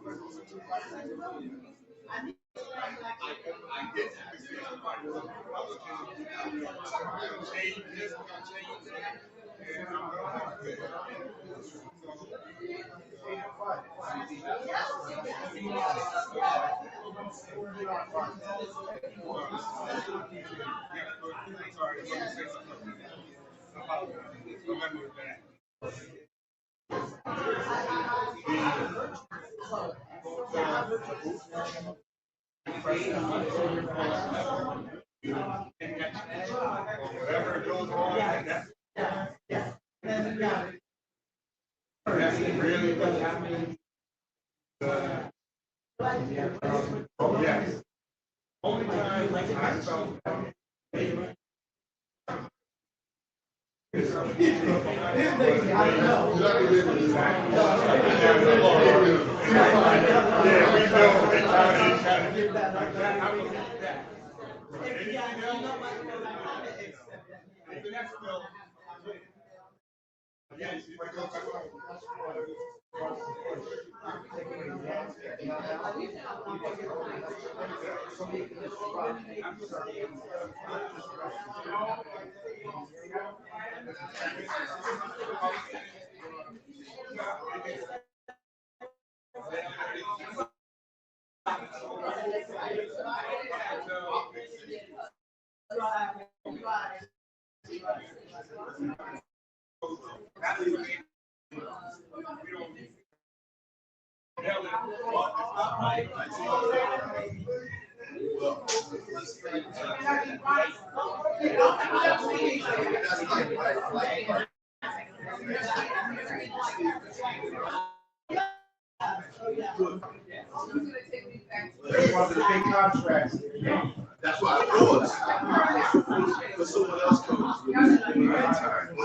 One of the big contracts. That's why I thought. But someone else comes with the right time.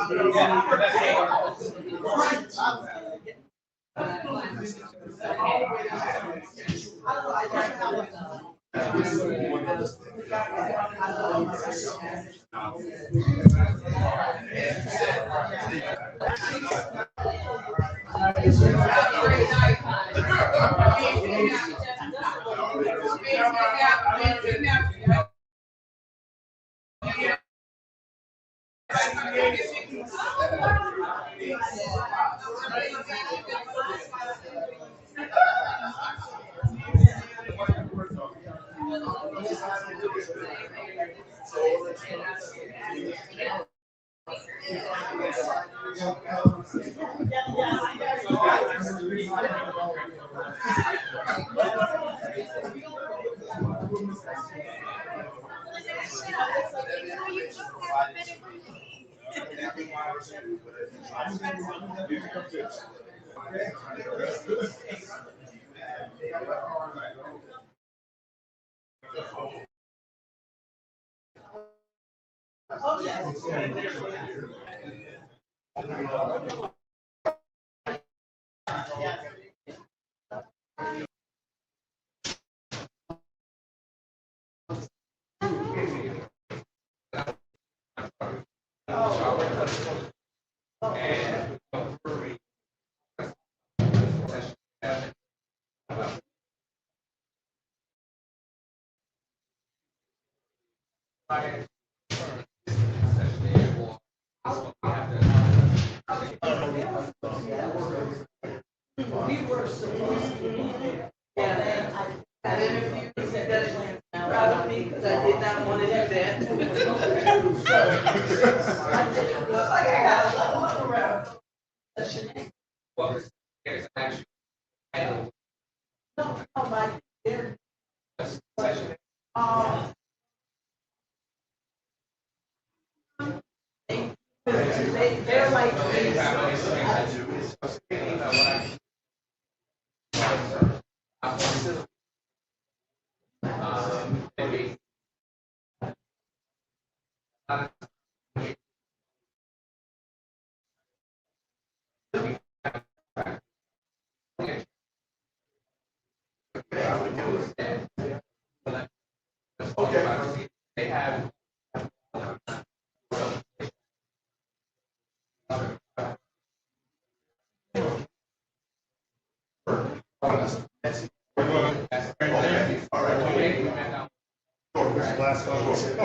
last one. It's been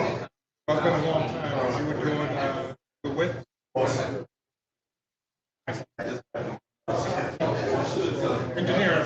a long time. You were doing the width. Engineer.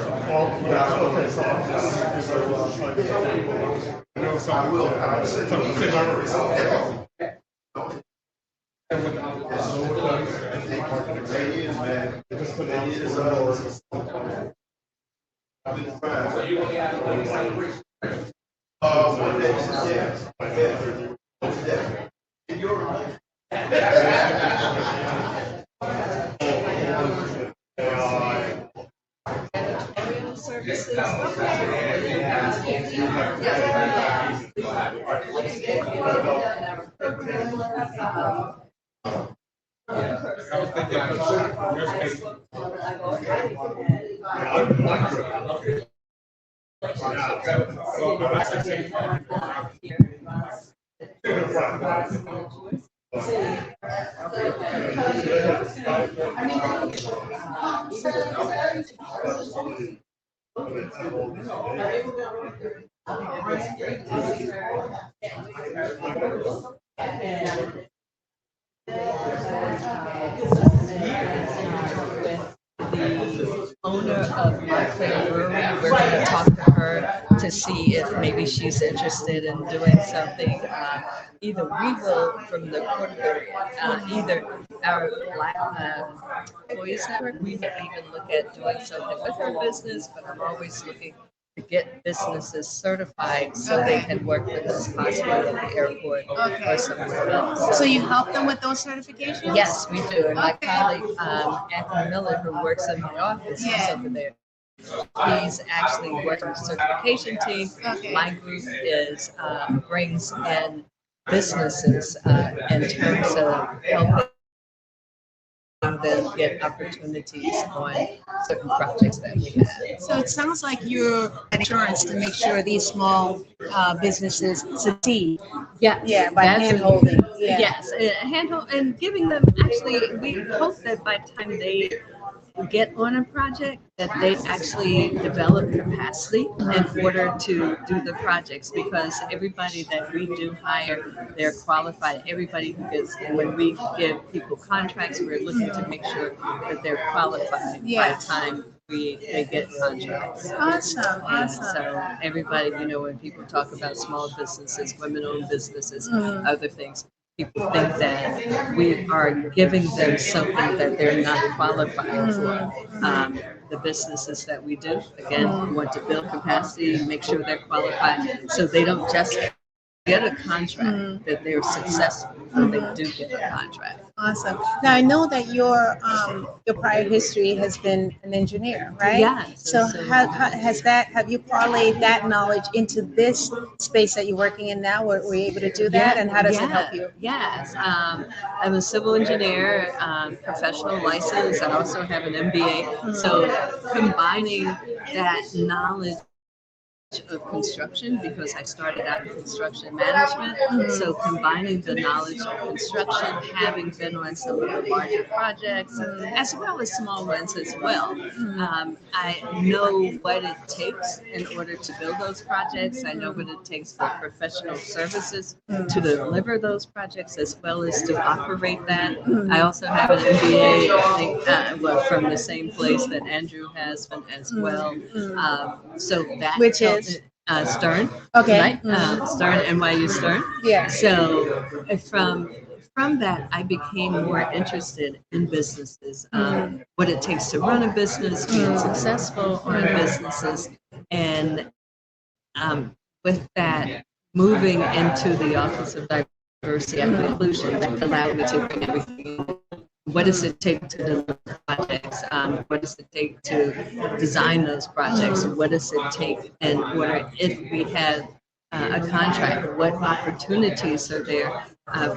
I know the owner of Montclair Brewery. We're going to talk to her to see if maybe she's interested in doing something. Either we will, from the quarter, either our Black Employees Network, we might even look at doing something with her business, but I'm always looking to get businesses certified so they can work with us possibly at the airport or somewhere else. So you help them with those certifications? Yes, we do. And my colleague, Anthony Miller, who works in my office, he's over there. He's actually working with the certification team. My group is brings in businesses in terms of helping them get opportunities on certain projects that we have. So it sounds like you're insurance to make sure these small businesses succeed. Yeah, by hand-holding. Yeah. Yes, handhold and giving them. Actually, we hope that by the time they get on a project, that they actually develop capacity in order to do the projects, because everybody that we do hire, they're qualified. Everybody who gets, when we give people contracts, we're looking to make sure that they're qualified by the time they get contracts. Awesome, And awesome. so everybody, when people talk about small businesses, women-owned businesses, other things, people think that we are giving them something that they're not qualified for. The businesses that we do, again, we want to build capacity, make sure they're qualified, so they don't just get a contract, that they're successful when they do get a contract. Awesome. Now I know that your prior history has been an engineer, right? Yeah. So how have you parlayed that knowledge into this space that you're working in now? Were you able to do that, and how does it help you? Yes. I'm a civil engineer, professional license. I also have an MBA. So combining that knowledge of construction, because I started out in construction management. So combining the knowledge of construction, having been on some of the larger projects, as well as small ones as well. I know what it takes in order to build those projects. I know what it takes for professional services to deliver those projects, as well as to operate that. I also have an MBA, I think, from the same place that Andrew has been as well. So that Which is Stern. Okay. Right? Stern, NYU Stern. Yeah. So from that, I became more interested in businesses, what it takes to run a business, being successful on businesses, and with that, moving into the Office of Diversity and Inclusion, that allowed me to bring everything in. What does it take to deliver projects? What does it take to design those projects? What does it take in order, if we have a contract, what opportunities are there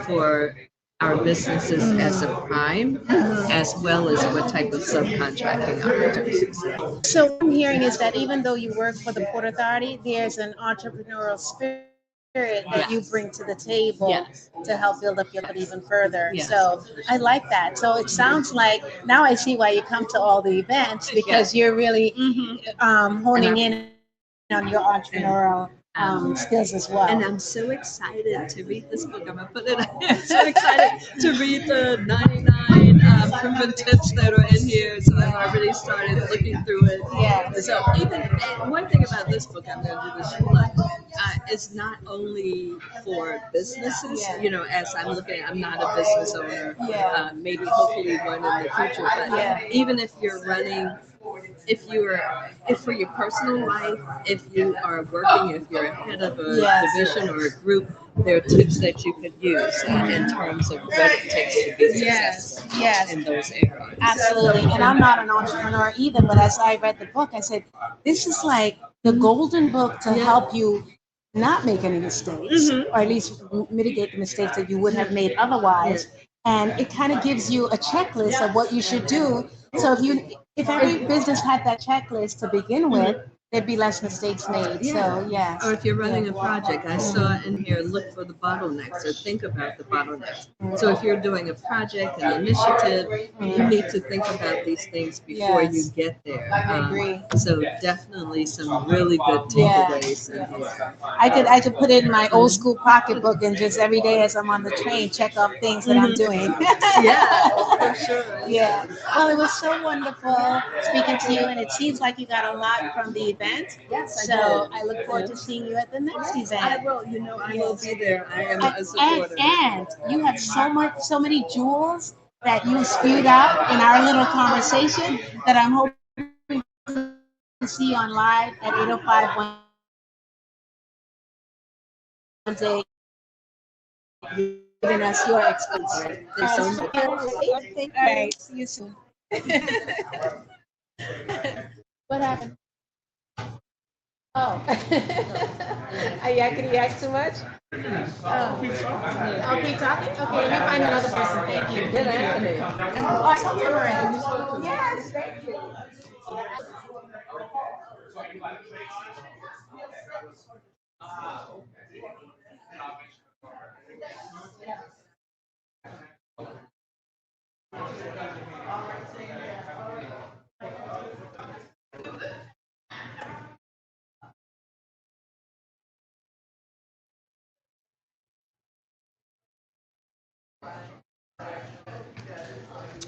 for our businesses as a prime, as well as what type of subcontracting opportunities? So what I'm hearing is that even though you work for the Port Authority, there's an entrepreneurial spirit that you bring to the table to help build up your even further. So I like that. So it sounds like now I see why you come to all the events, because you're really honing in on your entrepreneurial skills as well. And I'm so excited to read this book. I'm gonna put it. I'm so excited to read the 99 proven tips that are in here. So I've already started looking through it. Yeah. So even one thing about this book, I'm gonna do this plug. It's not only for businesses. You know, as I'm looking, I'm not a business owner. Yeah. Maybe hopefully one in the future. But even if you're running. If for your personal life, if you are working, if you're head of a division or a group, there are tips that you could use in terms of what it takes to be successful in those areas. Absolutely. And I'm not an entrepreneur either, but as I read the book, I said, this is like the golden book to help you not make any mistakes, or at least mitigate the mistakes that you would have made otherwise. And it kind of gives you a checklist of what you should do. So if every business had that checklist to begin with, there'd be less mistakes made. So yes. Or if you're running a project, I saw in here, look for the bottlenecks or think about the bottlenecks. So if you're doing a project, an initiative, you need to think about these things before you get there. I agree. So definitely some really good takeaways in here. I could put it in my old school pocketbook and just every day as I'm on the train, check off things that I'm doing. Yeah, for sure. Yeah. Well, it was so wonderful speaking to you, and it seems like you got a lot from the event. Yes, so I look forward to seeing you at the next event. I will. You know, I will be there. I am a supporter. And you have so many jewels that you spewed out in our little conversation that I'm hoping to see on live at 8:05 one day, giving us your expertise. Right. See you soon. What happened? Oh. Can you act too much? Oh. Oh, keep talking? Okay, let me find another person. Thank you. Good Anthony. Oh, I talked to her already. Yes, thank you.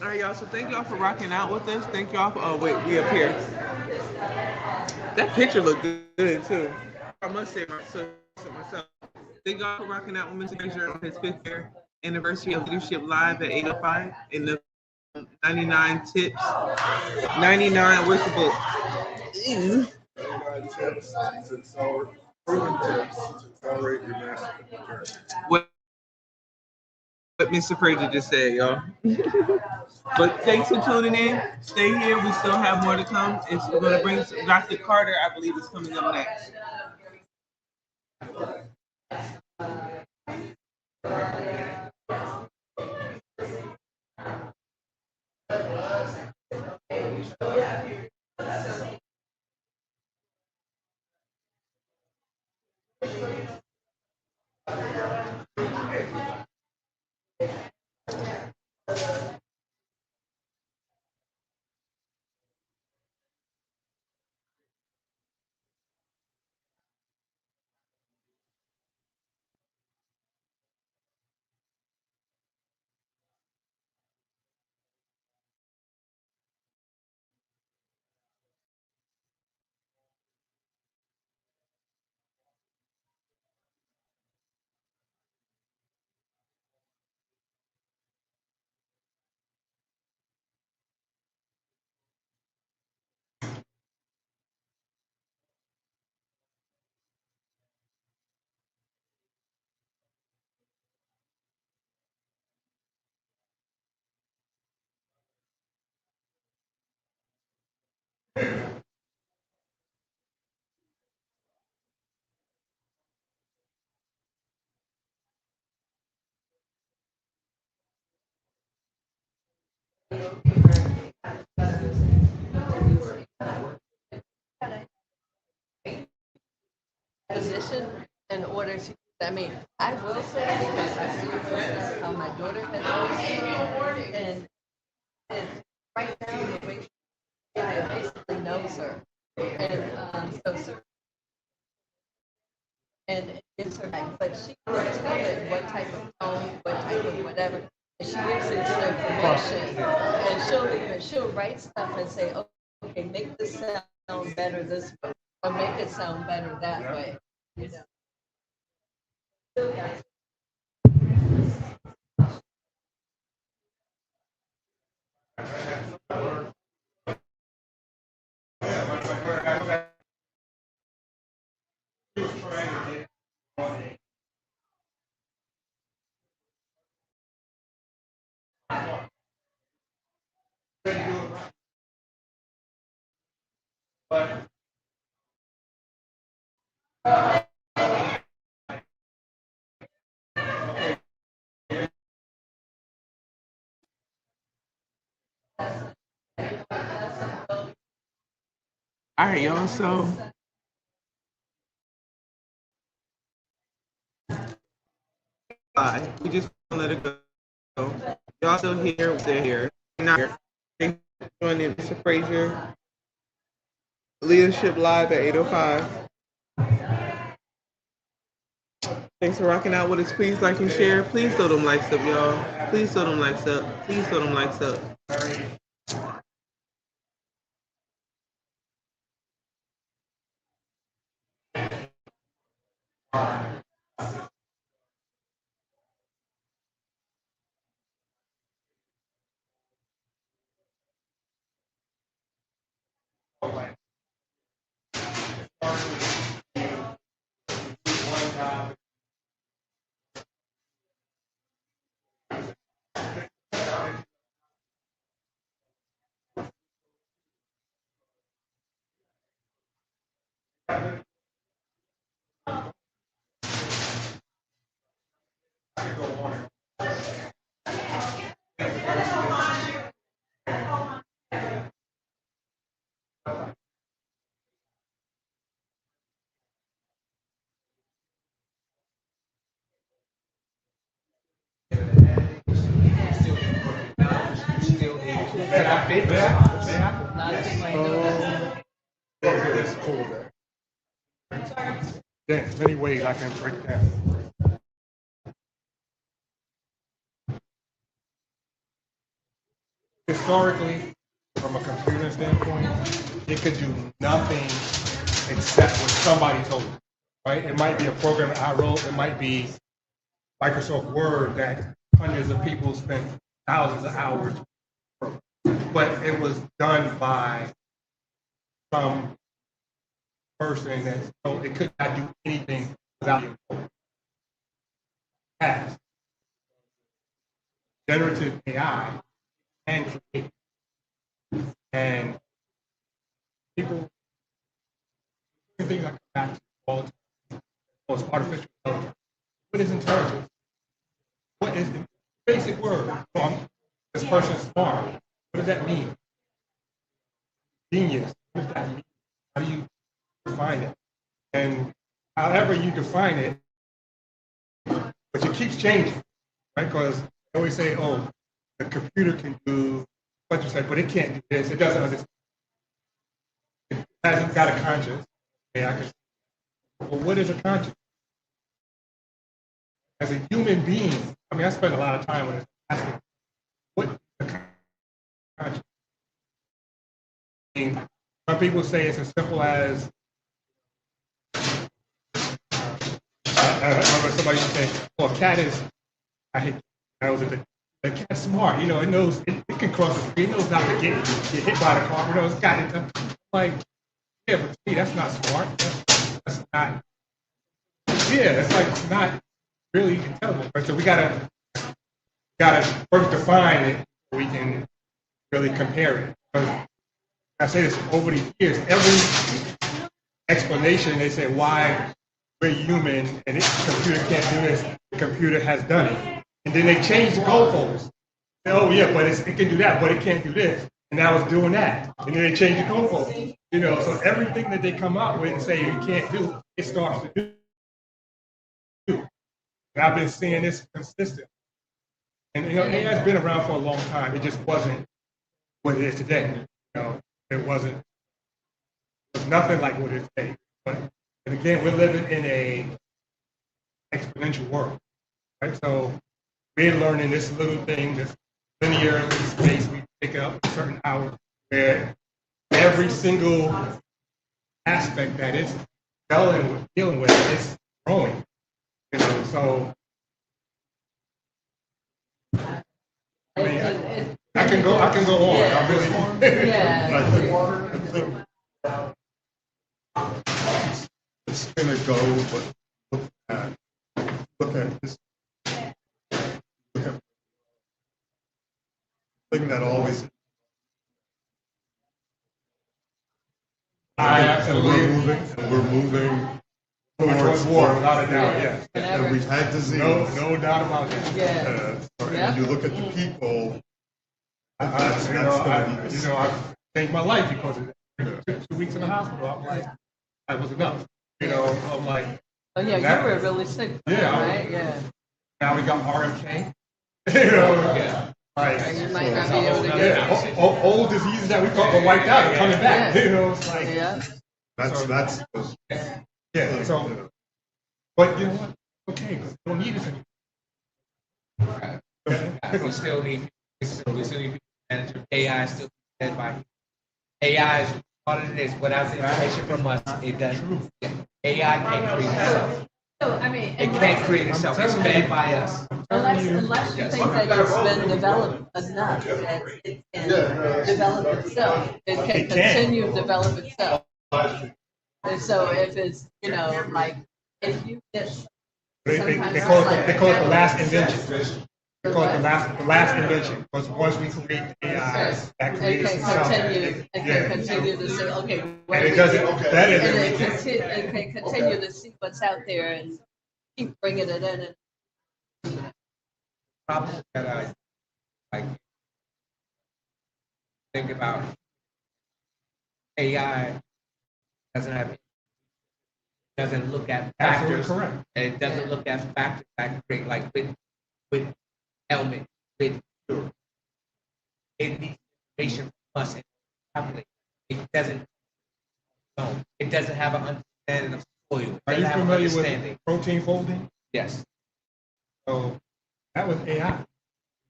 All right, y'all. So thank y'all for rocking out with us. Thank y'all for. Oh wait, we up here. That picture looked good too. I must say myself. Thank y'all for rocking out with Mr. Frazier on his 5th year anniversary of Leadership Live at 8:05 in the 99 tips. 99. Where's the book? 99 tips to accelerate, proven tips to accelerate your mastery journey. What Mr. Frazier just said, y'all. But thanks for tuning in. Stay here. We still have more to come. We're going to bring Dr. Carter, I believe, is coming up next. Position in order to, I mean, I will say, because I see my daughter has always, and right now the way I basically knows her, and so and it gives her back. But she knows what type of tone, what type of whatever. And she gives it information, and she'll write stuff and say, oh, okay, make this sound better this way, or make it sound better that way. You know. All right, y'all. So we just let it go. Y'all still here? They're here. Not here. Thanks for joining Mr. Frazier. Leadership Live at 8:05. Thanks for rocking out with us. Please like and share. Please throw them likes up, y'all. Please throw them likes up. Please throw them likes up. There's many ways I can break down. Historically, from a computer standpoint, it could do nothing except what somebody told it, right? It might be a program that I wrote, it might be Microsoft Word that hundreds of people spent thousands of hours, but it was done by some person that, so it could not do anything without you. As generative AI and create, and people, things I come back to all the time. Oh, it's artificial intelligence. What is intelligence? What is the basic word? This person's smart. What does that mean? Genius. What does that mean? How do you define it? And however you define it, but it keeps changing, right? Because they always say, oh, the computer can do what you said, but it can't do this. It doesn't understand. It hasn't got a conscience. Yeah, well, what is a conscience? As a human being, I mean, I spend a lot of time with it, asking, what is a conscience? I mean, some people say it's as simple as, I remember somebody saying, well, a cat is, the cat's smart, you know, it knows, it can cross the street, it knows not to get hit by the car, you know, it's got it. Like, yeah, but to me, that's not smart. That's not, yeah, it's like not really intelligent. Right? So we gotta first define it so we can really compare it. Because I say this over the years, every explanation they say why we're human and the computer can't do this, the computer has done it. And then they change the goalposts. Oh yeah, but it can do that, but it can't do this. And now it's doing that. And then they change the goalposts. You know, so everything that they come up with and say you can't do, it starts to do. And I've been seeing this consistent. And you know, AI has been around for a long time. It just wasn't what it is today. You know, it was nothing like what it is today. But and again, we're living in a exponential world, right? So we're learning this little thing, this linear space we pick up a certain hour, where every single aspect that it's dealing with is growing. You know, so I mean, I can go on. I really, it's gonna go, but look at this. Look at thing that always. We're moving towards war, without a doubt. Yeah, and we've had disease. No doubt about that. Yeah. And you look at the people. I've changed my life because of that. 2 weeks in the hospital, I'm like, that was enough. You know, I'm like. Oh yeah, you were really sick. Yeah. Right. Yeah. Now we got RFK. You know. Yeah. Like, you might not be able to get old diseases that we thought were wiped out are coming back. You know, it's like. Yeah. That's. Yeah. So. But you know what? Okay, we don't need this anymore. We still need people manager. AI is still led by AI is what it is. Without the information from us, it doesn't. AI can't create itself. So I mean, it can't create itself. It's fed by us. Unless you think that it's been developed enough that it can develop itself, it can continue to develop itself. And so if it's like if you get they call it the last invention. They call it the last invention because once we create the AI, that creates itself. It can continue to say, okay, and it does it better than we can. It can continue to see what's out there and keep bringing it in. Problems that I like think about AI doesn't look at factors. Correct. And it doesn't look at factors that create like with elements, with pure. It needs information from us and calculate. It doesn't have an understanding of soil. Are you familiar with protein folding? Yes. So that was AI.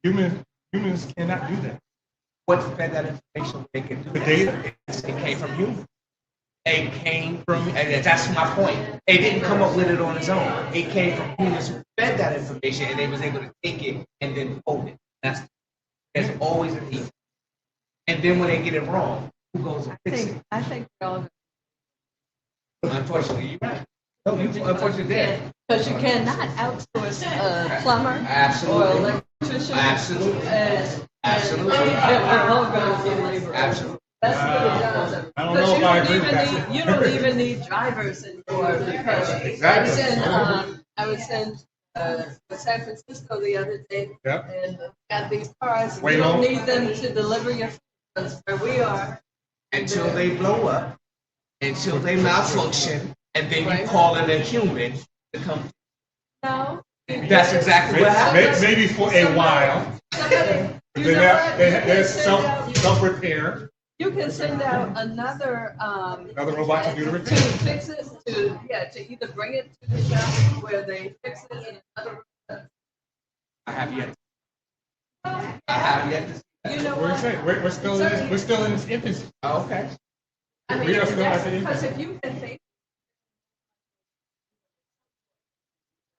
Humans cannot do that. What fed that information? They can do the that. data. It came from humans. It came from, and that's my point. It didn't come up with it on its own. It came from humans who fed that information, and they was able to take it and then fold it. There's always a need. And then when they get it wrong, who goes and fixes it? I think all. Unfortunately, you're right. No, you unfortunately did. Because you cannot outsource a plumber Absolutely. or electrician. Absolutely. Absolutely. Absolutely. That's what it does. I don't know if I agree with that. You don't even need drivers anymore because I was in San Francisco the other day and got these cars. You don't need them to deliver your goods where we are. Until they blow up, until they malfunction, and then you call in a human to come. No. That's exactly what happens. Maybe for a while. There's self-repair. You can send out another robot to do the repair. To fix it, to either bring it to the shop where they fix it in another. I have yet to see that. You know we're still in its infancy. Oh, okay. I mean, we are still that's at the because infancy. if you can think.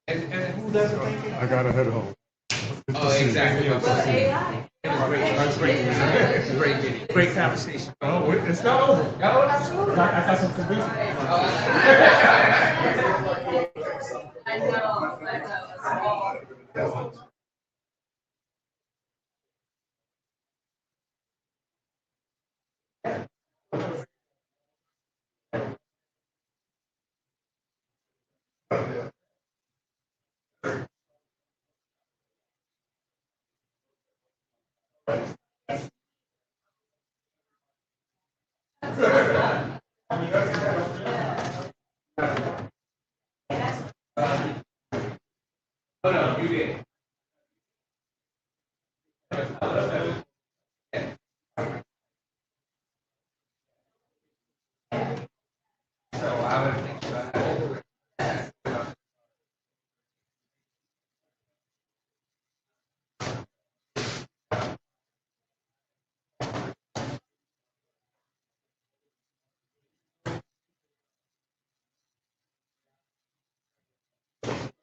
And who doesn't think it? I gotta head home. Oh, exactly. Well, AI. That's great. Great conversation. Oh, it's not over. Oh, absolutely. I got some convincing. I know. Oh no, you did. So I would think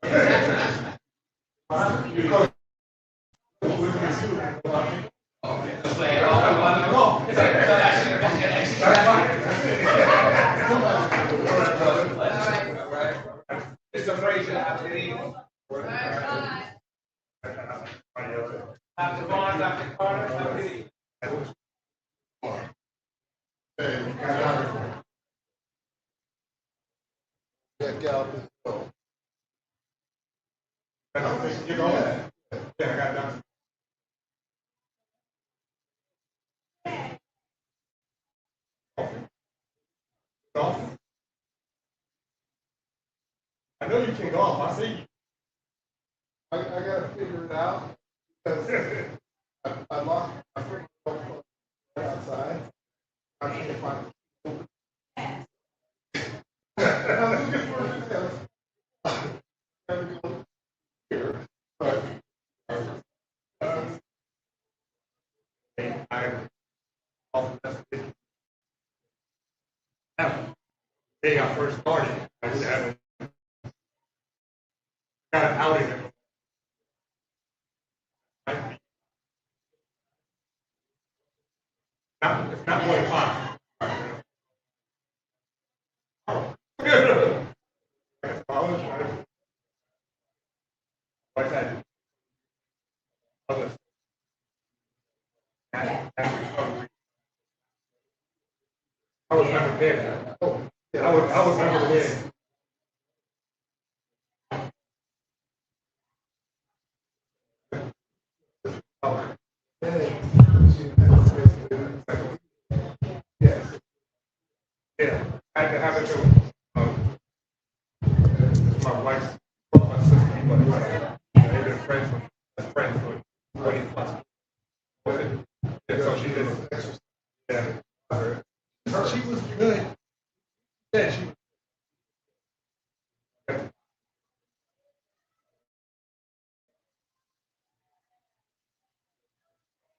It's a phrase that I believe. Dr. Vaughn, Dr. Carter, Dr. Check out this film. You go. Yeah, I got that. Golf. I know you can golf. I see you. I gotta figure it out because I lost my freaking golf club right outside. I can't find it. I'm looking for it. Gotta go here, but Day I first started, I just had got an outing. It's not more than 5. What's that? I was never there. I was never there. Yes. Yeah. I had to have it to my wife's my sister, but they've been friends for 20 plus. Yeah, so she did. Yeah. She was good. Yeah, she.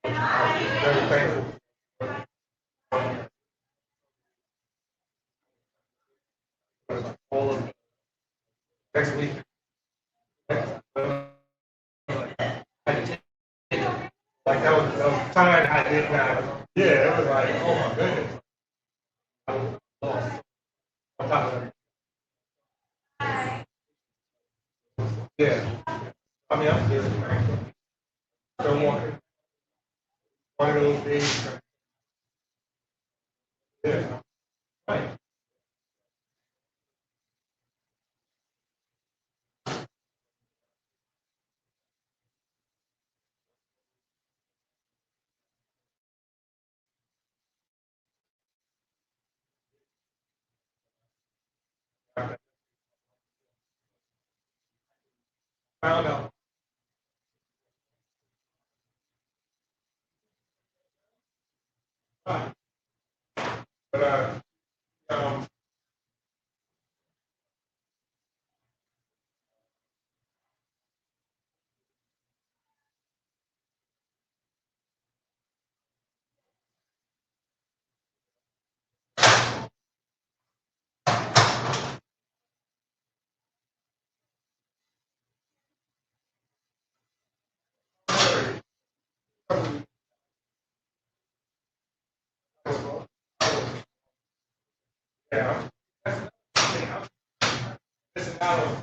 Very thankful. All of next week. Like that was time I did not. Yeah, it was like, oh my goodness. I was lost. On top of that. Yeah. I mean, I'm just still walking. One of those days. Yeah. Right. Found out. But um, yeah. This is how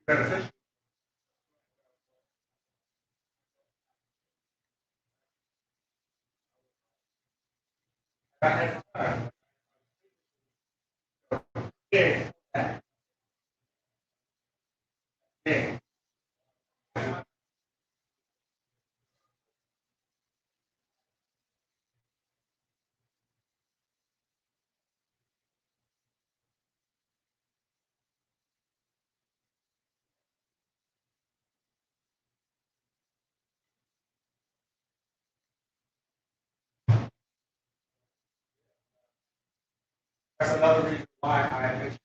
beneficial. Yeah. Yeah. That's another reason why I think.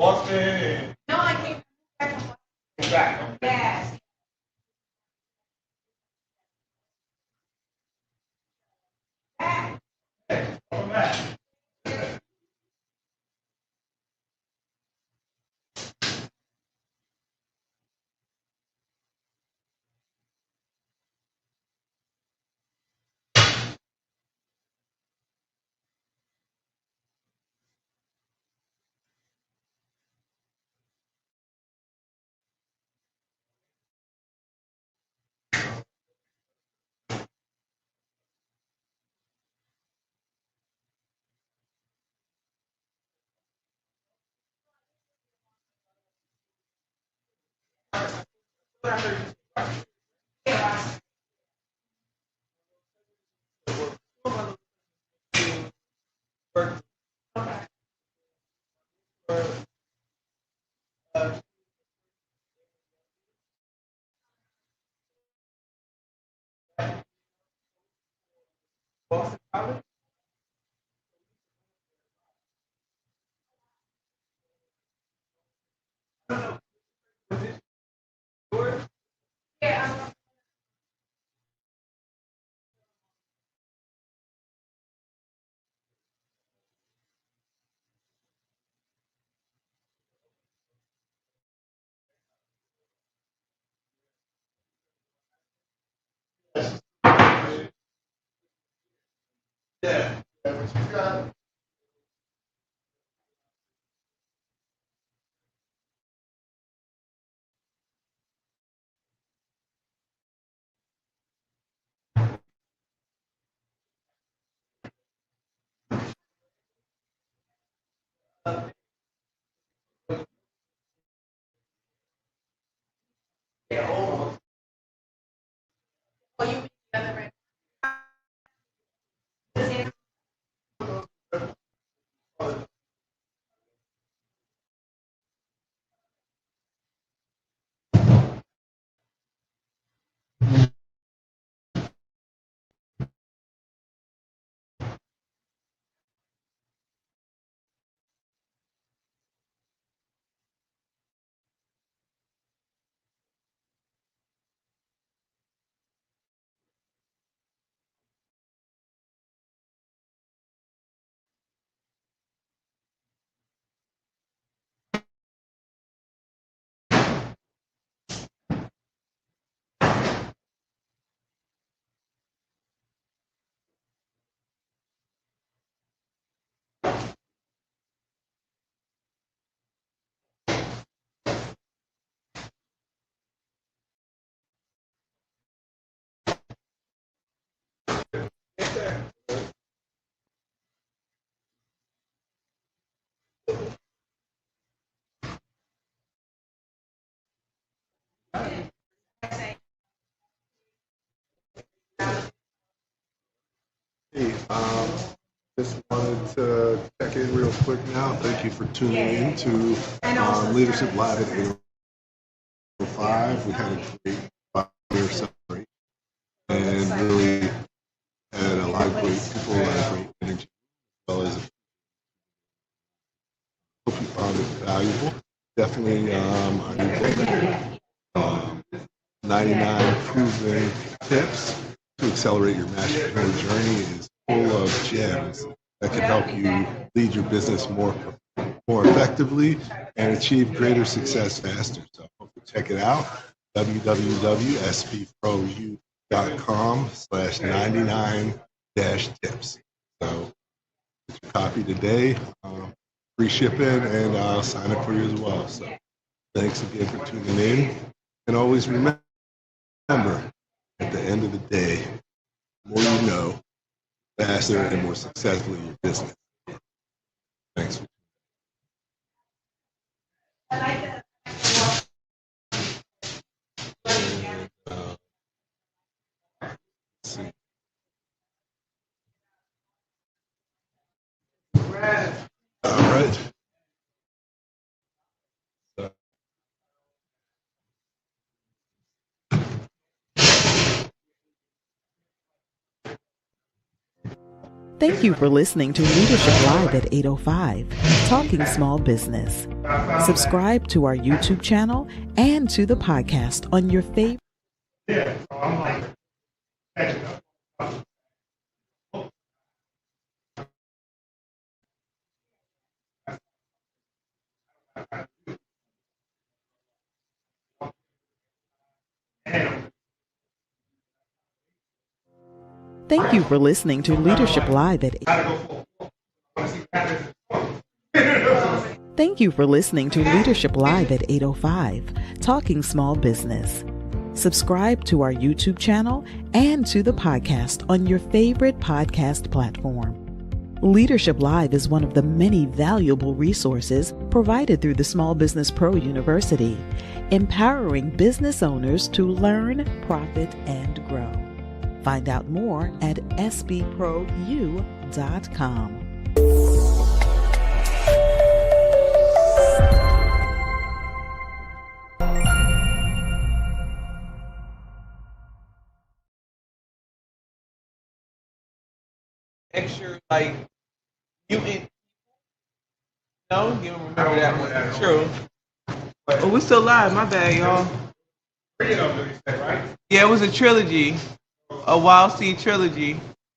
Boston and. No, I came back. Yes. Hey, just wanted to check in real quick now. Thank you for tuning in to Leadership Live at 8:05. We had a great 5-year celebration and really had a lot of great people, a lot of great energy, as well as hope you found it valuable. Definitely our new book, 99 Proven Tips to Accelerate Your Masterpreneur Journey, is full of gems that can help you lead your business more effectively and achieve greater success faster. So I hope you check it out, www.sbprou.com/99-tips. So get your copy today, free shipping, and I'll sign up for you as well. So thanks again for tuning in. And always remember, at the end of the day, the more you know, faster and more successfully your business. Thanks. Let's see. All right. Thank you for listening to Leadership Live at 8:05, Talking Small Business. Subscribe to our YouTube channel and to the podcast on your favorite. Yeah, so I'm like, Thank you for listening to Leadership Live at Thank you for listening to Leadership Live at 8:05, Talking Small Business. Subscribe to our YouTube channel and to the podcast on your favorite podcast platform. Leadership Live is one of the many valuable resources provided through the Small Business Pro University, empowering business owners to learn, profit, and grow. Find out more at sbprou.com. Extra, like, mutant. No, you don't remember that one. True. Oh, we still live. My bad, y'all. Yeah, it was a trilogy, a Wild Seed trilogy.